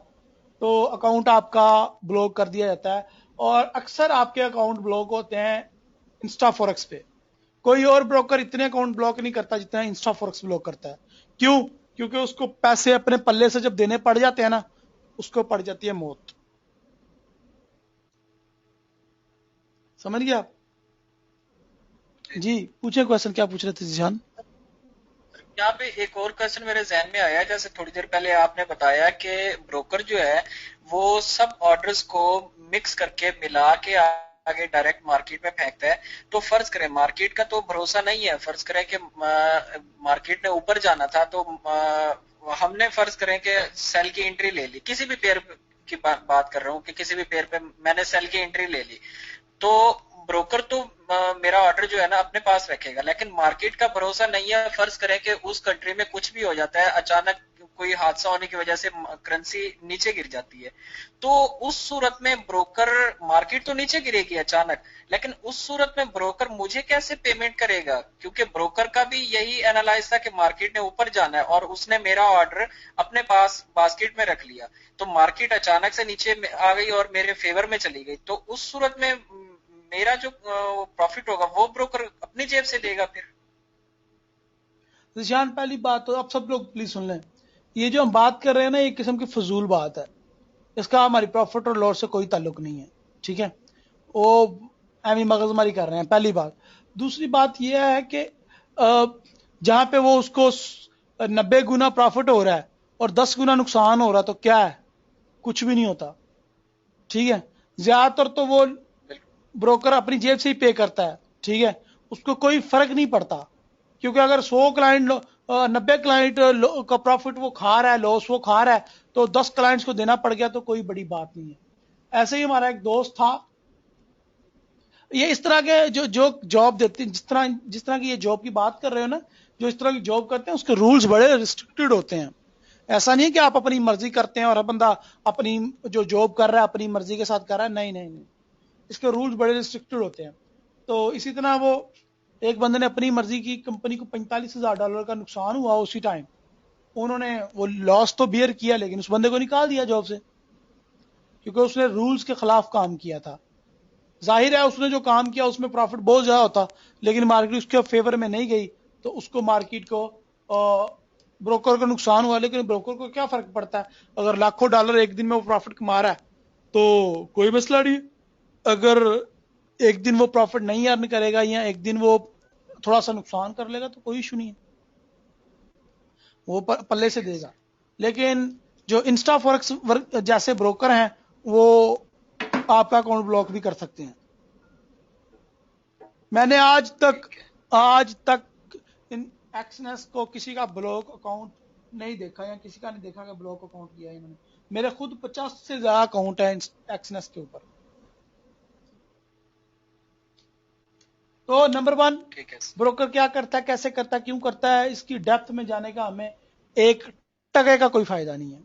तो अकाउंट आपका ब्लॉक कर दिया जाता है। और अक्सर आपके अकाउंट ब्लॉक होते हैं इंस्टा फॉरेक्स पे। कोई और ब्रोकर इतने अकाउंट ब्लॉक नहीं करता जितना इंस्टा फॉरेक्स ब्लॉक करता है। क्यों? क्योंकि उसको पैसे अपने पल्ले से जब देने पड़ जाते हैं ना, उसको पड़ जाती है मौत। समझ गया आप? जी पूछे क्वेश्चन, क्या पूछ रहे थे जिशान? यहाँ पे एक और क्वेश्चन मेरे जहन में आया, जैसे थोड़ी देर पहले आपने बताया कि ब्रोकर जो है वो सब ऑर्डर्स को मिक्स करके मिला के आगे डायरेक्ट मार्केट में फेंकता है। तो फर्ज करें मार्केट का तो भरोसा नहीं है, फर्ज करें कि मार्केट ने ऊपर जाना था, तो हमने फर्ज करें कि सेल की एंट्री ले ली, किसी भी पेयर की बात कर रहा हूँ कि किसी भी पेयर पे मैंने सेल की एंट्री ले ली, तो ब्रोकर तो मेरा ऑर्डर जो है ना अपने पास रखेगा, लेकिन मार्केट का भरोसा नहीं है। फर्ज करें कि उस कंट्री में कुछ भी हो जाता है, अचानक कोई हादसा होने की वजह से करेंसी नीचे गिर जाती है, तो उस सूरत में ब्रोकर, मार्केट तो नीचे गिरेगी अचानक, लेकिन उस सूरत में ब्रोकर मुझे कैसे पेमेंट करेगा? क्योंकि ब्रोकर का भी यही एनालाइज था कि मार्केट ने ऊपर जाना है और उसने मेरा ऑर्डर अपने पास बास्केट में रख लिया, तो मार्केट अचानक से नीचे आ गई और मेरे फेवर में चली गई, तो उस सूरत में मेरा जो प्रॉफिट होगा वो ब्रोकर अपनी जेब से देगा फिर। निशान, पहली बात तो आप सब लोग प्लीज सुन लें, ये जो हम बात कर रहे हैं ना, एक किस्म की फजूल बात है, इसका हमारी प्रॉफिट और लॉस से कोई ताल्लुक नहीं है, ठीक है? वो एमी मगजमारी कर रहे हैं, पहली बात। दूसरी बात यह है कि जहां पे वो उसको 90 गुना प्रॉफिट हो रहा है और 10 गुना नुकसान हो रहा है, तो क्या है? कुछ भी नहीं होता, ठीक है? ज्यादातर तो वो ब्रोकर अपनी जेब से ही पे करता है, ठीक है? उसको कोई फर्क नहीं पड़ता, क्योंकि अगर 100 क्लाइंट 90 क्लाइंट का प्रॉफिट वो खा रहा है, लॉस वो खा रहा है, तो 10 क्लाइंट्स को देना पड़ गया तो कोई बड़ी बात नहीं है। ऐसे ही हमारा एक दोस्त था, ये इस तरह के जो जॉब देते हैं, जिस तरह की ये जॉब की बात कर रहे हो ना, जो इस तरह की जॉब करते हैं उसके रूल्स बड़े रिस्ट्रिक्टेड होते हैं। ऐसा नहीं है कि आप अपनी मर्जी करते हैं और हर बंदा अपनी जो जॉब कर रहा है अपनी मर्जी के साथ कर रहा है, नहीं नहीं नहीं, इसके रूल्स बड़े रिस्ट्रिक्टेड होते हैं। तो इसी तरह वो एक बंदे ने अपनी मर्जी की कंपनी को $45,000 का नुकसान हुआ उसी टाइम, उन्होंने वो लॉस तो बियर किया लेकिन उस बंदे को निकाल दिया जॉब से, क्योंकि उसने रूल्स के खिलाफ काम किया था। जाहिर है उसने जो काम किया उसमें प्रॉफिट बहुत ज्यादा होता, लेकिन मार्केट उसके फेवर में नहीं गई, तो उसको मार्केट को ब्रोकर का नुकसान हुआ। लेकिन ब्रोकर को क्या फर्क पड़ता है, अगर लाखों डॉलर एक दिन में वो प्रॉफिट कमा रहा है तो कोई मसला नहीं। अगर एक दिन वो प्रॉफिट नहीं अर्न करेगा या एक दिन वो थोड़ा सा नुकसान कर लेगा तो कोई इशू नहीं है, वो पल्ले से देगा। लेकिन जो इंस्टा फॉरेक्स जैसे ब्रोकर हैं वो आपका अकाउंट ब्लॉक भी कर सकते हैं। मैंने आज तक इन एक्सनेस को किसी का ब्लॉक अकाउंट नहीं देखा, या किसी का नहीं देखा कि ब्लॉक अकाउंट किया है इन्होंने। मेरे खुद 50 से ज्यादा अकाउंट है एक्सनेस के ऊपर। तो नंबर 1, ब्रोकर क्या करता है, कैसे करता है, क्यों करता है, इसकी डेप्थ में जाने का हमें एक टके का कोई फायदा नहीं है,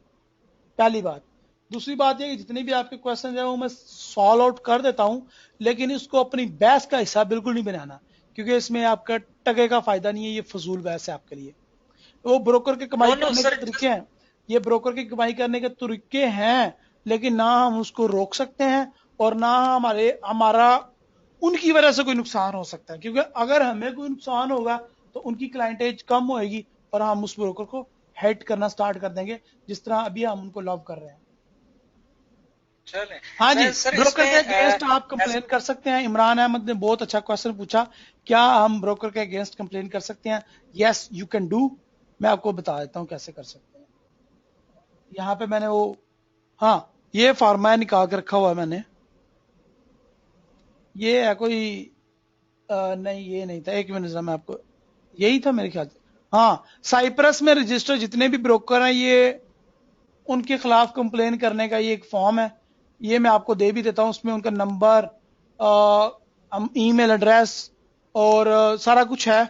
पहली बात। दूसरी बात ये कि जितने भी आपके क्वेश्चन है वो मैं सॉल्व आउट कर देता हूं, लेकिन इसको अपनी बहस का हिस्सा बिल्कुल नहीं बनाना, क्योंकि इसमें आपका टके का फायदा नहीं है, ये फजूल बहस है आपके लिए। वो ब्रोकर के कमाई करने के तरीके हैं, ये ब्रोकर की कमाई करने के तरीके हैं, लेकिन ना हम उसको रोक सकते हैं और ना हमारा उनकी वजह से कोई नुकसान हो सकता है। क्योंकि अगर हमें कोई नुकसान होगा तो उनकी क्लाइंटेज कम होएगी और हम उस ब्रोकर को हेट करना स्टार्ट कर देंगे, जिस तरह अभी हम उनको लव कर रहे हैं। चले। हाँ जी, ब्रोकर के अगेंस्ट आप कंप्लेन कर सकते हैं। इमरान अहमद ने बहुत अच्छा क्वेश्चन पूछा, क्या हम ब्रोकर के अगेंस्ट कंप्लेन कर सकते हैं? Yes you can do. मैं आपको बता देता हूं कैसे कर सकते हैं। यहाँ पे मैंने वो, हाँ ये फार्मा निकाल के रखा हुआ है मैंने, ये है कोई नहीं ये नहीं था, एक मिनट मैं आपको, यही था मेरे ख्याल से। हाँ, साइप्रस में रजिस्टर जितने भी ब्रोकर हैं ये उनके खिलाफ कंप्लेन करने का ये एक फॉर्म है, ये मैं आपको दे भी देता हूं। उसमें उनका नंबर, ईमेल एड्रेस और सारा कुछ है।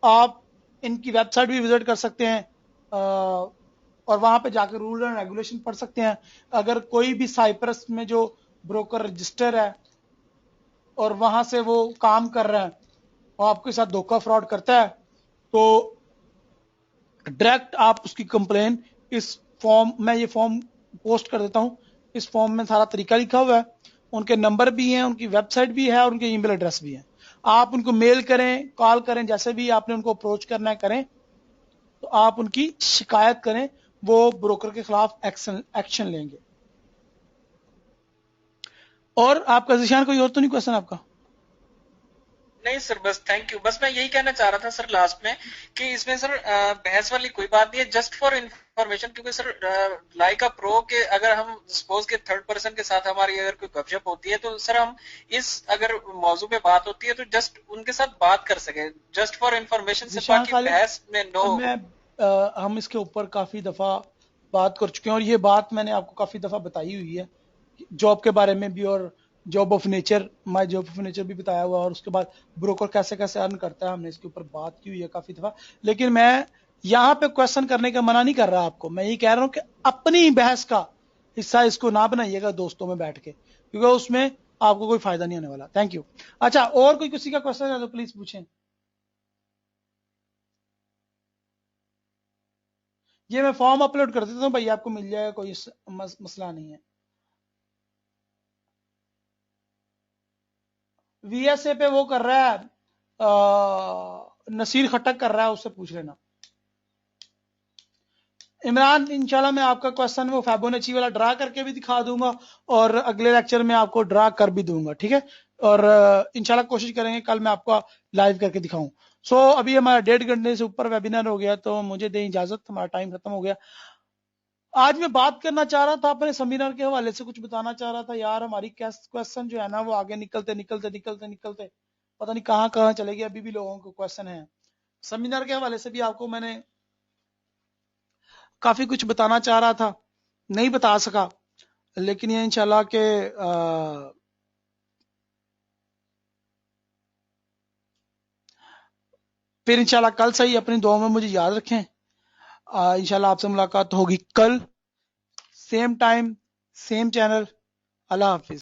आप इनकी वेबसाइट भी विजिट कर सकते हैं और वहां पे जाकर रूल एंड रेगुलेशन पढ़ सकते हैं। अगर कोई भी साइप्रस में जो ब्रोकर रजिस्टर है और वहां से वो काम कर रहा है और आपके साथ धोखा फ्रॉड करता है, तो डायरेक्ट आप उसकी कंप्लेन इस फॉर्म, मैं ये फॉर्म पोस्ट कर देता हूं, इस फॉर्म में सारा तरीका लिखा हुआ है, उनके नंबर भी हैं, उनकी वेबसाइट भी है और उनके ईमेल एड्रेस भी है। आप उनको मेल करें, कॉल करें, जैसे भी आपने उनको अप्रोच करना है करें, तो आप उनकी शिकायत करें, वो ब्रोकर के खिलाफ एक्शन लेंगे। और आपका जिशान कोई और तो नहीं क्वेश्चन आपका? नहीं सर, बस थैंक यू। बस मैं यही कहना चाह रहा था सर लास्ट में कि इसमें सर बहस वाली कोई बात नहीं है, जस्ट फॉर इंफॉर्मेशन। क्योंकि सर लाइक अ प्रो के अगर हम सपोज के थर्ड पर्सन के साथ हमारी अगर कोई गपशप होती है तो सर हम इस अगर मौजू पे बात होती है तो जस्ट उनके साथ बात कर सके, जस्ट फॉर इंफॉर्मेशन से, बाकी बहस में नो। हम इसके ऊपर काफी दफा बात कर चुके हैं और ये बात मैंने आपको काफी दफा बताई हुई है, जॉब के बारे में भी और job of nature, my job of nature भी बताया हुआ, और उसके बाद ब्रोकर कैसे कैसे अर्न करता है, हमने इसके ऊपर बात की हुई है काफी दफा। लेकिन मैं यहाँ पे क्वेश्चन करने का मना नहीं कर रहा आपको, मैं ये कह रहा हूँ कि अपनी बहस का हिस्सा इसको ना बनाइएगा दोस्तों में बैठ के, क्योंकि उसमें आपको कोई फायदा नहीं होने वाला। Thank you. अच्छा, और कोई किसी का क्वेश्चन है तो प्लीज पूछें। ये मैं फॉर्म अपलोड कर देता हूँ भाई, आपको मिल जाएगा, कोई मसला नहीं है। वीएसए पे वो कर रहा है, नसीर खटक कर रहा है, उससे पूछ लेना। इमरान, इंशाल्लाह मैं आपका क्वेश्चन वो फैबोनेची वाला ड्रा करके भी दिखा दूंगा और अगले लेक्चर में आपको ड्रा कर भी दूंगा, ठीक है? और इंशाल्लाह कोशिश करेंगे कल मैं आपको लाइव करके दिखाऊं। सो अभी हमारा 1.5 घंटे से ऊपर वेबिनार हो गया, तो मुझे दें इजाजत, हमारा टाइम खत्म हो गया। आज मैं बात करना चाह रहा था अपने सेमिनार के हवाले से, कुछ बताना चाह रहा था यार। हमारी क्वेश्चन जो है ना वो आगे निकलते निकलते निकलते निकलते पता नहीं कहाँ कहाँ चले गए। अभी भी लोगों को क्वेश्चन है सेमिनार के हवाले से भी, आपको मैंने काफी कुछ बताना चाह रहा था, नहीं बता सका। लेकिन ये इंशाल्लाह के फिर इंशाल्लाह कल सही अपनी दुआ में मुझे याद रखें। इंशाल्लाह आपसे मुलाकात होगी कल, सेम टाइम सेम चैनल। अल्लाह हाफिज।